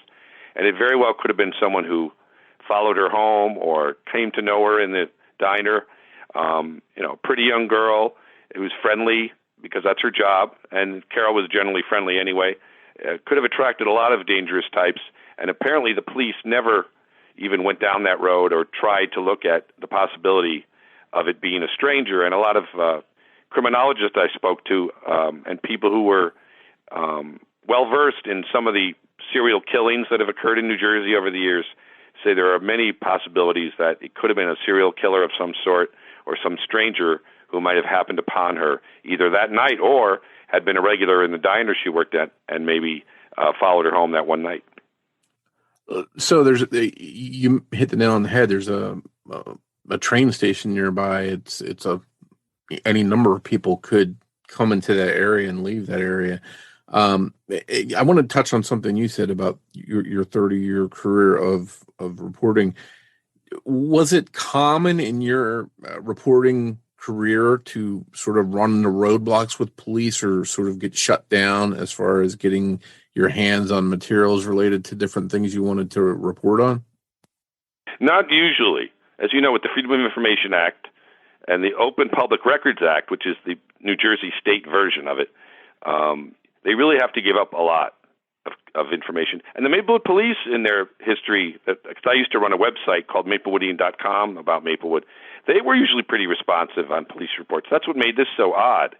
and it very well could have been someone who followed her home or came to know her in the diner. Pretty young girl. It was friendly because that's her job, and Carol was generally friendly anyway. Could have attracted a lot of dangerous types, and apparently the police never even went down that road or tried to look at the possibility of it being a stranger. And a lot of criminologists I spoke to and people who were well-versed in some of the serial killings that have occurred in New Jersey over the years say there are many possibilities that it could have been a serial killer of some sort or some stranger who might have happened upon her either that night or had been a regular in the diner she worked at and maybe followed her home that one night. So you hit the nail on the head. There's a train station nearby. Any number of people could come into that area and leave that area. I want to touch on something you said about your 30-year career of reporting. Was it common in your reporting career to sort of run into roadblocks with police or sort of get shut down as far as getting your hands on materials related to different things you wanted to report on? Not usually. As you know, with the Freedom of Information Act and the Open Public Records Act, which is the New Jersey state version of it, they really have to give up a lot of information. And the Maplewood Police, in their history, because I used to run a website called maplewoodian.com about Maplewood, they were usually pretty responsive on police reports. That's what made this so odd,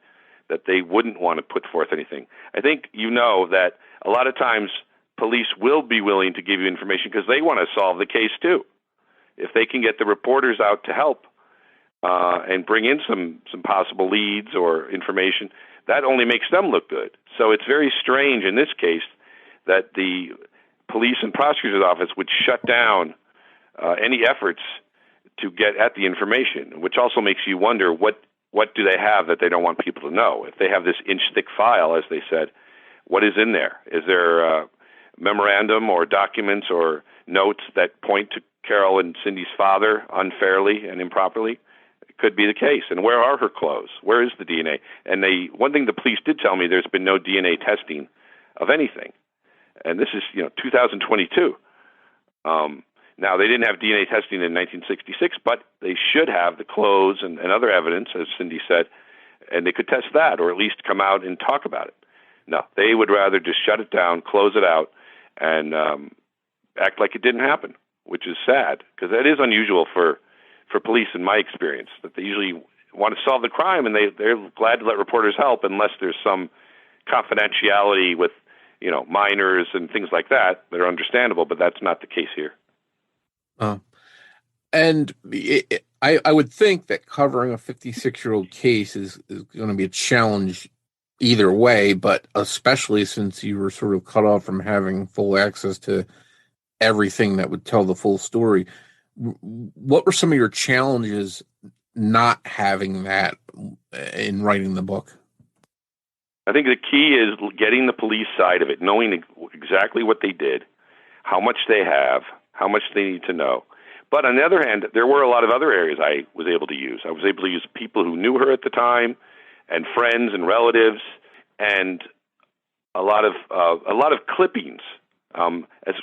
that they wouldn't want to put forth anything. I think you know that a lot of times police will be willing to give you information because they want to solve the case too. If they can get the reporters out to help and bring in some possible leads or information, that only makes them look good. So it's very strange in this case that the police and prosecutor's office would shut down any efforts to get at the information, which also makes you wonder what do they have that they don't want people to know? If they have this inch-thick file, as they said, what is in there? Is there a memorandum or documents or notes that point to Carol and Cindy's father unfairly and improperly? It could be the case. And where are her clothes? Where is the DNA? And one thing the police did tell me, there's been no DNA testing of anything. And this is, 2022. Now, they didn't have DNA testing in 1966, but they should have the clothes and other evidence, as Cindy said, and they could test that or at least come out and talk about it. No, they would rather just shut it down, close it out, and act like it didn't happen, which is sad because that is unusual for police in my experience, that they usually want to solve the crime and they're glad to let reporters help unless there's some confidentiality with minors and things like that are understandable, but that's not the case here. And I would think that covering a 56-year-old case is going to be a challenge either way, but especially since you were sort of cut off from having full access to everything that would tell the full story. What were some of your challenges not having that in writing the book? I think the key is getting the police side of it, knowing exactly what they did, how much they have, how much they need to know. But on the other hand, there were a lot of other areas I was able to use. I was able to use people who knew her at the time, and friends and relatives, and a lot of clippings. As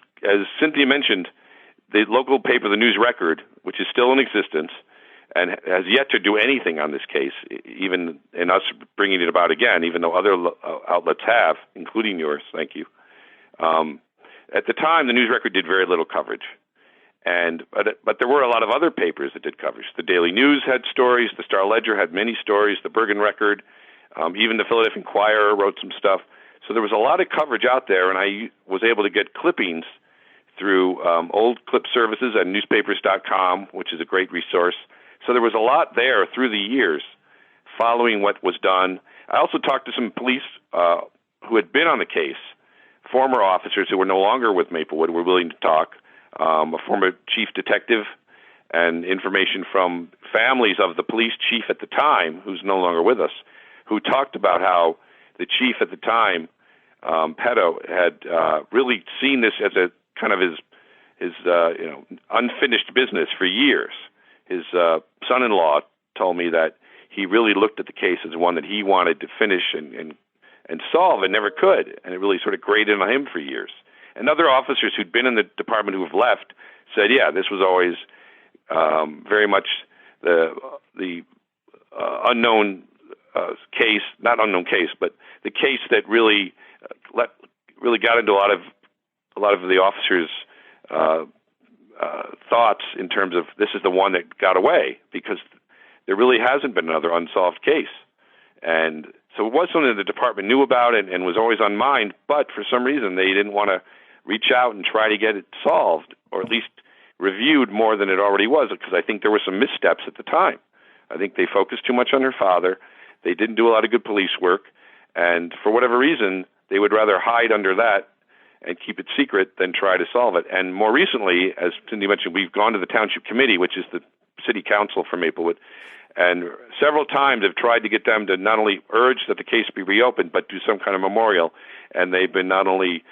Cynthia mentioned, the local paper, the News Record, which is still in existence and has yet to do anything on this case, even in us bringing it about again, even though other outlets have, including yours, thank you. At the time, the News Record did very little coverage. But there were a lot of other papers that did coverage. The Daily News had stories. The Star Ledger had many stories. The Bergen Record, even the Philadelphia Inquirer wrote some stuff. So there was a lot of coverage out there, and I was able to get clippings through old clip services at newspapers.com, which is a great resource. So there was a lot there through the years following what was done. I also talked to some police who had been on the case, former officers who were no longer with Maplewood, were willing to talk, a former chief detective, and information from families of the police chief at the time, who's no longer with us, who talked about how the chief at the time, Petto, had really seen this as a kind of his unfinished business for years. His son-in-law told me that he really looked at the case as one that he wanted to finish and solve and never could, and it really sort of grated on him for years. And other officers who'd been in the department who have left said, yeah, this was always very much the unknown case, not unknown case, but the case that really got into a lot of the officers' thoughts in terms of this is the one that got away, because there really hasn't been another unsolved case. And so it was something that the department knew about and was always on mind, but for some reason they didn't want to reach out and try to get it solved, or at least reviewed more than it already was, because I think there were some missteps at the time. I think they focused too much on her father. They didn't do a lot of good police work, and for whatever reason, they would rather hide under that and keep it secret than try to solve it. And more recently, as Cindy mentioned, we've gone to the Township Committee, which is the city council for Maplewood, and several times have tried to get them to not only urge that the case be reopened, but do some kind of memorial. And they've been not only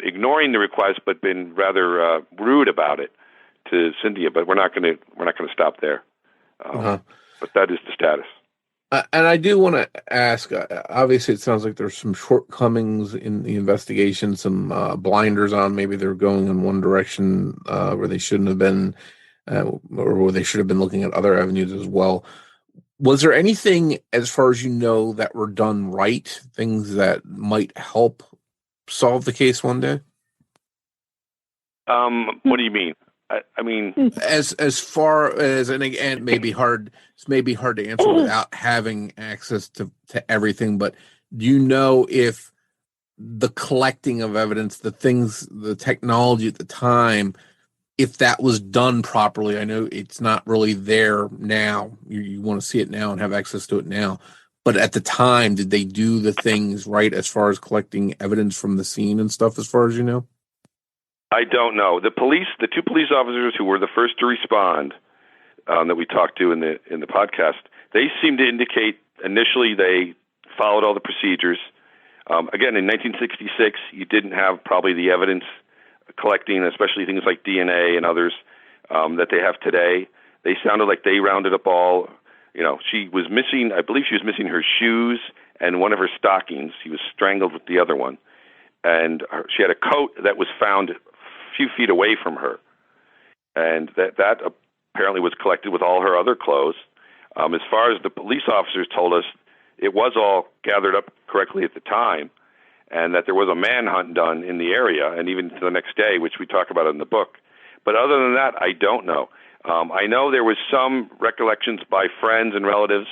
ignoring the request, but been rather rude about it to Cynthia. But we're not going to stop there. But that is the status. And I do want to ask, obviously it sounds like there's some shortcomings in the investigation, some blinders on. Maybe they're going in one direction where they shouldn't have been, or where they should have been looking at other avenues as well. Was there anything, as far as you know, that were done right, things that might help solve the case one day? What do you mean? I mean, as far as, and again, it may be hard to answer without having access to everything, but do you know if the collecting of evidence, the technology at the time, if that was done properly? I know it's not really there now. You want to see it now and have access to it now, but at the time, did they do the things right as far as collecting evidence from the scene and stuff, as far as you know? I don't know. The two police officers who were the first to respond, that we talked to in the podcast, they seemed to indicate initially they followed all the procedures. Again, in 1966, you didn't have probably the evidence collecting, especially things like DNA and others, that they have today. They sounded like they rounded up all. She was missing. I believe she was missing her shoes and one of her stockings. She was strangled with the other one, and she had a coat that was found few feet away from her, and that apparently was collected with all her other clothes. As far as the police officers told us, it was all gathered up correctly at the time, and that there was a manhunt done in the area, and even to the next day, which we talk about in the book. But other than that, I don't know. I know there was some recollections by friends and relatives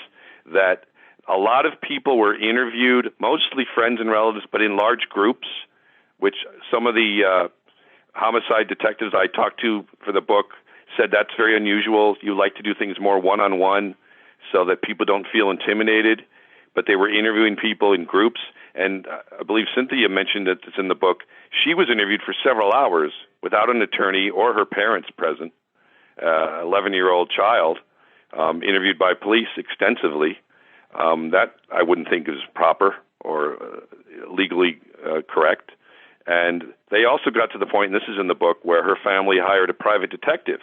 that a lot of people were interviewed, mostly friends and relatives, but in large groups, which some of the homicide detectives I talked to for the book said that's very unusual. You like to do things more one-on-one so that people don't feel intimidated, but they were interviewing people in groups. And I believe Cynthia mentioned that it's in the book. She was interviewed for several hours without an attorney or her parents present, 11-year-old child, interviewed by police extensively. That I wouldn't think is proper or legally correct. And they also got to the point, and this is in the book, where her family hired a private detective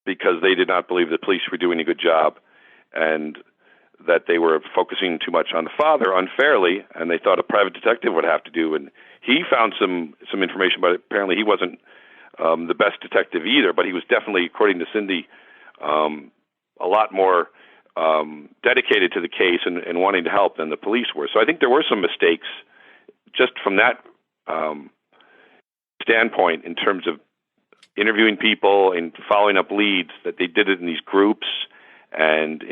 because they did not believe the police were doing a good job and that they were focusing too much on the father unfairly, and they thought a private detective would have to do. And he found some information, but apparently he wasn't the best detective either, but he was definitely, according to Cindy, a lot more dedicated to the case and wanting to help than the police were. So I think there were some mistakes just from that standpoint in terms of interviewing people and following up leads, that they did it in these groups and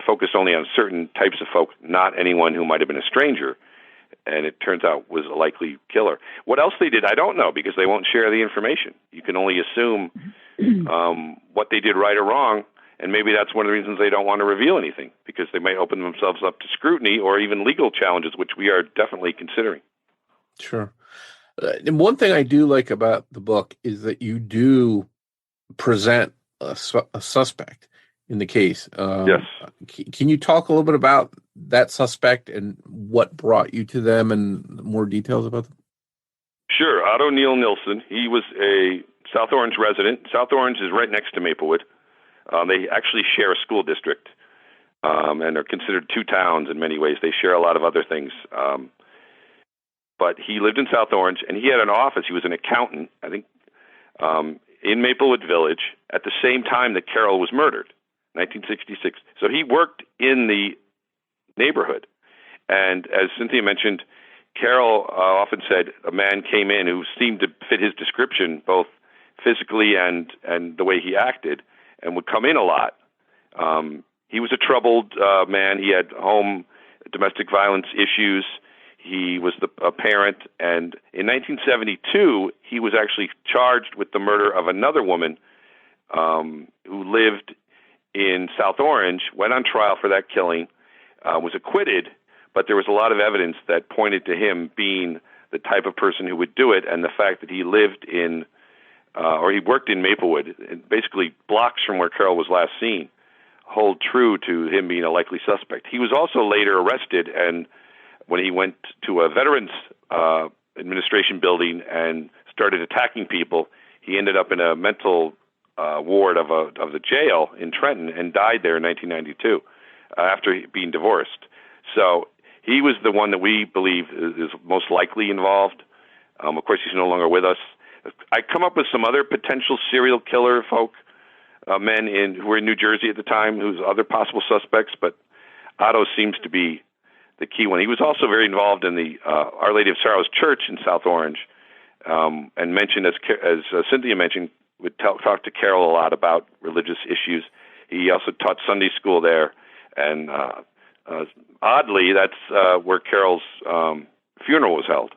focused only on certain types of folk, not anyone who might have been a stranger. And it turns out was a likely killer. What else they did, I don't know, because they won't share the information. You can only assume what they did right or wrong, and maybe that's one of the reasons they don't want to reveal anything, because they may open themselves up to scrutiny or even legal challenges, which we are definitely considering. Sure. And one thing I do like about the book is that you do present a suspect in the case. Yes. Can you talk a little bit about that suspect and what brought you to them and more details about them? Sure. Otto Neil Nilsson, he was a South Orange resident. South Orange is right next to Maplewood. They actually share a school district and are considered two towns in many ways. They share a lot of other things. But he lived in South Orange, and he had an office. He was an accountant, I think, in Maplewood Village at the same time that Carol was murdered, 1966. So he worked in the neighborhood. And as Cynthia mentioned, Carol often said a man came in who seemed to fit his description, both physically and the way he acted, and would come in a lot. He was a troubled man. He had home domestic violence issues. He was a parent, and in 1972, he was actually charged with the murder of another woman who lived in South Orange, went on trial for that killing, was acquitted, but there was a lot of evidence that pointed to him being the type of person who would do it, and the fact that he lived in, or he worked in Maplewood, basically blocks from where Carol was last seen, hold true to him being a likely suspect. He was also later arrested, and when he went to a Veterans Administration building and started attacking people, he ended up in a mental ward of the jail in Trenton and died there in 1992 after being divorced. So he was the one that we believe is most likely involved. Of course, he's no longer with us. I come up with some other potential serial killer folk, men who were in New Jersey at the time, who's other possible suspects, but Otto seems to be the key one. He was also very involved in the Our Lady of Sorrows Church in South Orange, and mentioned, as Cynthia mentioned, would talk to Carol a lot about religious issues. He also taught Sunday school there, and oddly, that's where Carol's funeral was held,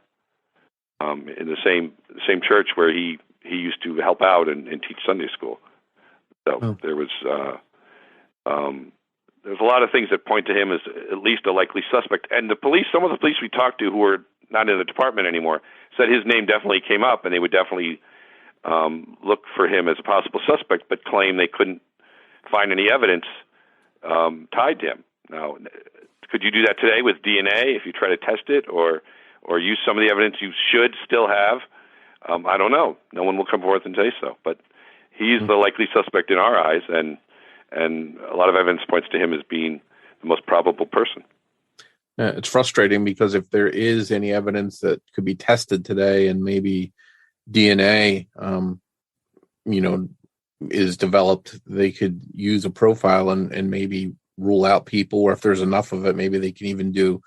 in the same church where he used to help out and teach Sunday school. So there's a lot of things that point to him as at least a likely suspect. And the police, some of the police we talked to who were not in the department anymore, said his name definitely came up, and they would definitely look for him as a possible suspect, but claim they couldn't find any evidence tied to him. Now, could you do that today with DNA if you try to test it, or use some of the evidence you should still have? I don't know. No one will come forth and say so. But he's the likely suspect in our eyes, and a lot of evidence points to him as being the most probable person. Yeah, it's frustrating because if there is any evidence that could be tested today, and maybe DNA, is developed, they could use a profile and maybe rule out people, or if there's enough of it, maybe they can even do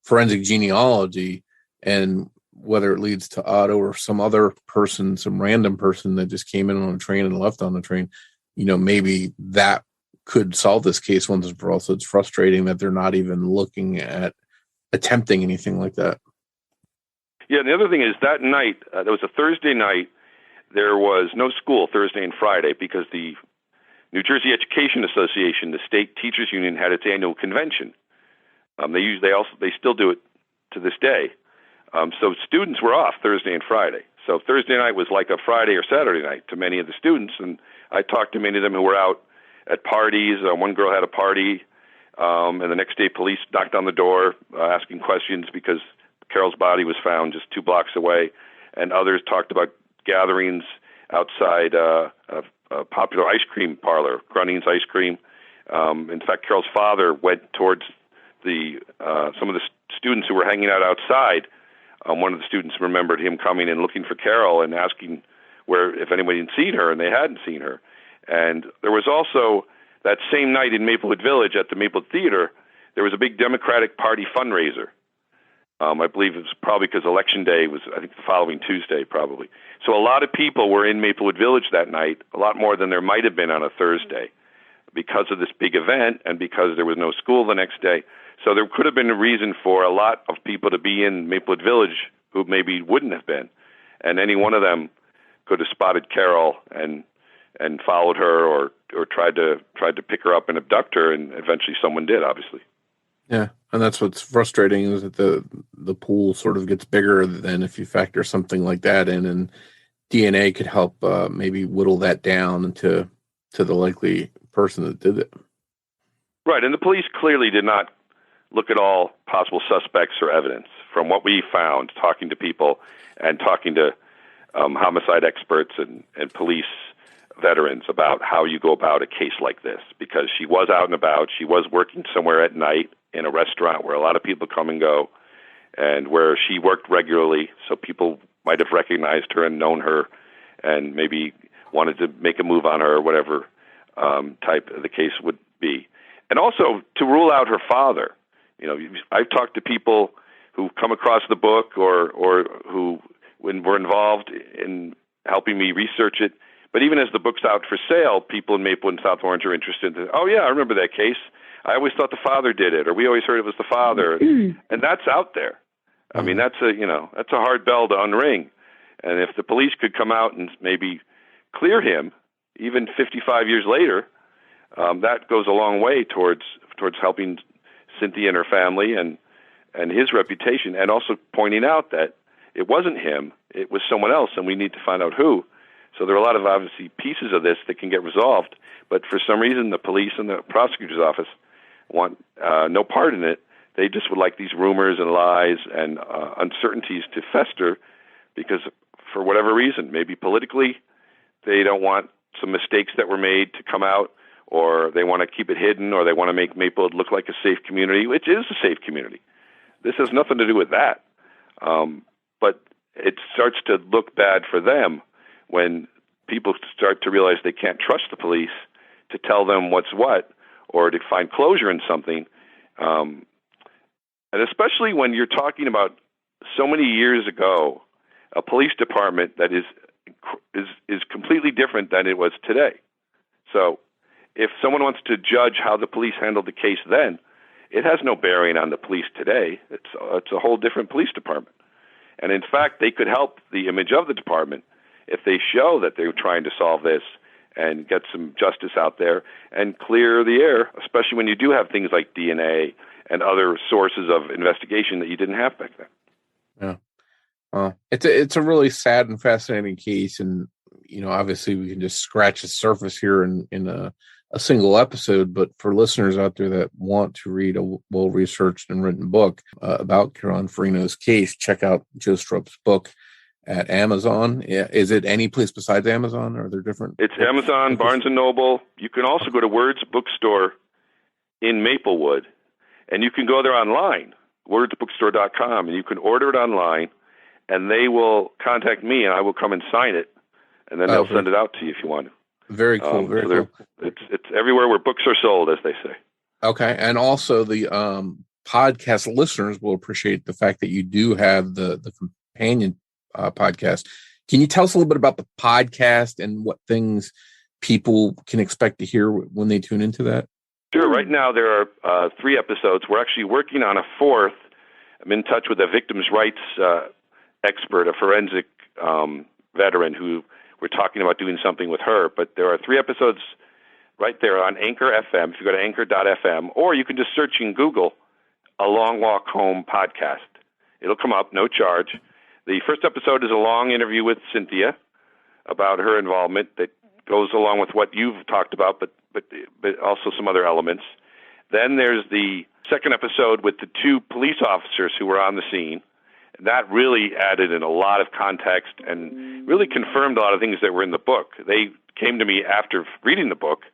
forensic genealogy, and whether it leads to Otto or some other person, some random person that just came in on a train and left on the train, maybe that could solve this case once and for all. So it's frustrating that they're not even looking at attempting anything like that. Yeah, and the other thing is that night, there was a Thursday night, there was no school Thursday and Friday because the New Jersey Education Association, the state teachers union, had its annual convention. They still do it to this day. So students were off Thursday and Friday. So Thursday night was like a Friday or Saturday night to many of the students, and I talked to many of them who were out at parties. One girl had a party, and the next day police knocked on the door asking questions because Carol's body was found just 2 blocks away, and others talked about gatherings outside a popular ice cream parlor, Grunning's Ice Cream. In fact, Carol's father went towards some of the students who were hanging out outside. One of the students remembered him coming and looking for Carol and asking if anybody had seen her, and they hadn't seen her. And there was also that same night in Maplewood Village at the Maplewood Theater, there was a big Democratic Party fundraiser. I believe it was probably because Election Day was, I think, the following Tuesday, probably. So a lot of people were in Maplewood Village that night, a lot more than there might have been on a Thursday, because of this big event and because there was no school the next day. So there could have been a reason for a lot of people to be in Maplewood Village who maybe wouldn't have been. And any one of them could have spotted Carol and followed her or tried to pick her up and abduct her, and eventually someone did, obviously. Yeah, and that's what's frustrating, is that the pool sort of gets bigger than if you factor something like that in, and DNA could help maybe whittle that down to the likely person that did it. Right, and the police clearly did not look at all possible suspects or evidence. From what we found, talking to people and talking to homicide experts and police veterans about how you go about a case like this, because she was out and about. She was working somewhere at night in a restaurant where a lot of people come and go, and where she worked regularly, so people might have recognized her and known her and maybe wanted to make a move on her, or whatever type of the case would be. And also to rule out her father. You know, I've talked to people who come across the book or who were involved in helping me research it. But even as the book's out for sale, people in Maplewood and South Orange are interested in, oh, yeah, I remember that case. I always thought the father did it, or we always heard it was the father. And that's out there. I mean, that's a hard bell to unring. And if the police could come out and maybe clear him, even 55 years later, that goes a long way towards helping Cynthia and her family and his reputation, and also pointing out that it wasn't him, it was someone else, and we need to find out who. So there are a lot of, obviously, pieces of this that can get resolved, but for some reason the police and the prosecutor's office want no part in it. They just would like these rumors and lies and uncertainties to fester, because for whatever reason, maybe politically, they don't want some mistakes that were made to come out, or they want to keep it hidden, or they want to make Maplewood look like a safe community, which is a safe community. This has nothing to do with that. But it starts to look bad for them when people start to realize they can't trust the police to tell them what's what, or to find closure in something. And especially when you're talking about so many years ago, a police department that is completely different than it was today. So if someone wants to judge how the police handled the case then, it has no bearing on the police today. It's a whole different police department. And in fact, they could help the image of the department if they show that they're trying to solve this and get some justice out there and clear the air, especially when you do have things like DNA and other sources of investigation that you didn't have back then. Yeah. It's a really sad and fascinating case, and obviously we can just scratch the surface here in a single episode. But for listeners out there that want to read a well-researched and written book about Ann Farino's case, check out Joe Strup's book at Amazon. Is it any place besides Amazon? Or are there different? It's books? Amazon, Barnes & Noble. You can also go to Words Bookstore in Maplewood, and you can go there online, wordsbookstore.com, and you can order it online, and they will contact me, and I will come and sign it, and then they'll send it out to you if you want to. Very cool. Very cool. It's everywhere where books are sold, as they say. Okay, and also the podcast listeners will appreciate the fact that you do have the companion podcast. Can you tell us a little bit about the podcast and what things people can expect to hear when they tune into that? Sure. Right now there are 3 episodes. We're actually working on a 4th. I'm in touch with a victims' rights expert, a forensic veteran who we're talking about doing something with her. But there are 3 episodes right there on Anchor FM. If you go to anchor.fm, or you can just search in Google A Long Walk Home Podcast. It'll come up, no charge. The first episode is a long interview with Cynthia about her involvement that goes along with what you've talked about, but also some other elements. Then there's the second episode with the 2 police officers who were on the scene. That really added in a lot of context and really confirmed a lot of things that were in the book. They came to me after reading the book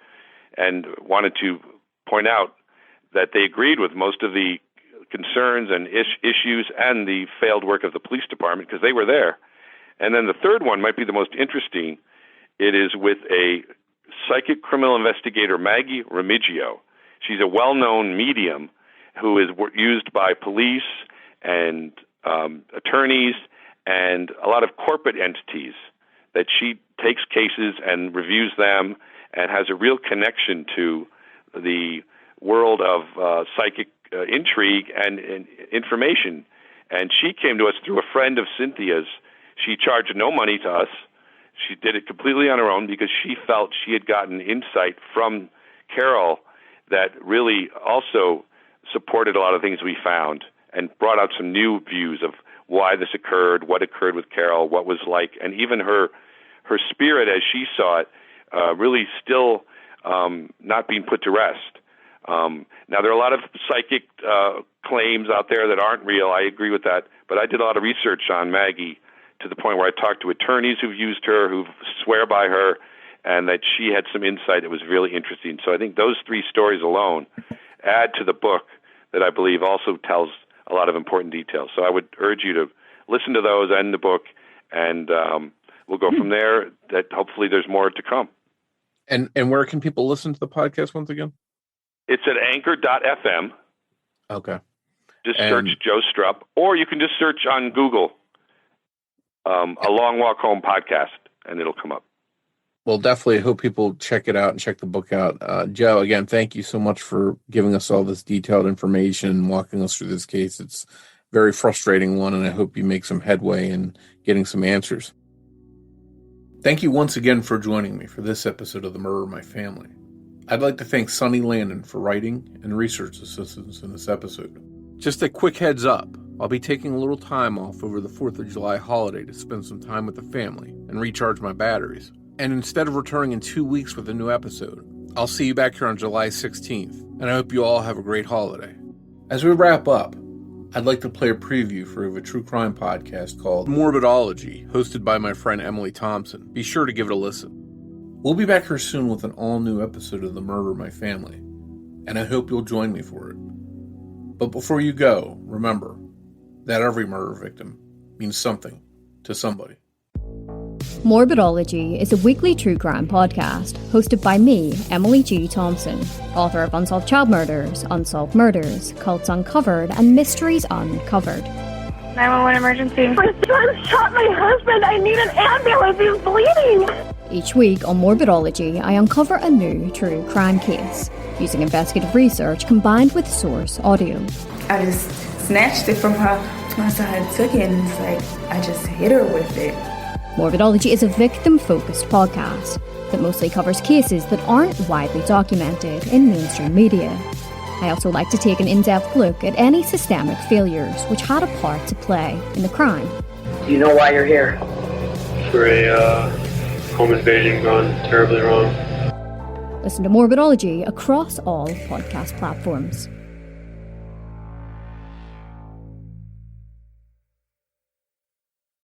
and wanted to point out that they agreed with most of the concerns and issues and the failed work of the police department because they were there. And then the third one might be the most interesting. It is with a psychic criminal investigator, Maggie Remigio. She's a well-known medium who is used by police and attorneys and a lot of corporate entities, that she takes cases and reviews them and has a real connection to the world of psychic intrigue and information. And she came to us through a friend of Cynthia's. She charged no money to us. She did it completely on her own because she felt she had gotten insight from Carol that really also supported a lot of things we found and brought out some new views of why this occurred, what occurred with Carol, what was like, and even her spirit as she saw it, really still not being put to rest. Now, there are a lot of psychic claims out there that aren't real. I agree with that. But I did a lot of research on Maggie to the point where I talked to attorneys who've used her, who swear by her, and that she had some insight that was really interesting. So I think those three stories alone add to the book that I believe also tells a lot of important details. So I would urge you to listen to those and the book, and we'll go from there. That hopefully there's more to come. And where can people listen to the podcast once again? It's at anchor.fm. Okay. Just search Joe Strupp, or you can just search on Google A Long Walk Home podcast, and it'll come up. Well, definitely hope people check it out and check the book out. Joe, again, thank you so much for giving us all this detailed information and walking us through this case. It's a very frustrating one, and I hope you make some headway in getting some answers. Thank you once again for joining me for this episode of The Murder of My Family. I'd like to thank Sonny Landon for writing and research assistance in this episode. Just a quick heads up, I'll be taking a little time off over the 4th of July holiday to spend some time with the family and recharge my batteries. And instead of returning in 2 weeks with a new episode, I'll see you back here on July 16th, and I hope you all have a great holiday. As we wrap up, I'd like to play a preview for a true crime podcast called Morbidology, hosted by my friend Emily Thompson. Be sure to give it a listen. We'll be back here soon with an all-new episode of The Murder of My Family, and I hope you'll join me for it. But before you go, remember that every murder victim means something to somebody. Morbidology is a weekly true crime podcast hosted by me, Emily G. Thompson, author of Unsolved Child Murders, Unsolved Murders, Cults Uncovered, and Mysteries Uncovered. 911 emergency. My son shot my husband. I need an ambulance. He's bleeding. Each week on Morbidology, I uncover a new true crime case using investigative research combined with source audio. I just snatched it from her. So I took it and it's like I just hit her with it. Morbidology is a victim-focused podcast that mostly covers cases that aren't widely documented in mainstream media. I also like to take an in-depth look at any systemic failures which had a part to play in the crime. Do you know why you're here? For a home invasion gone terribly wrong. Listen to Morbidology across all podcast platforms.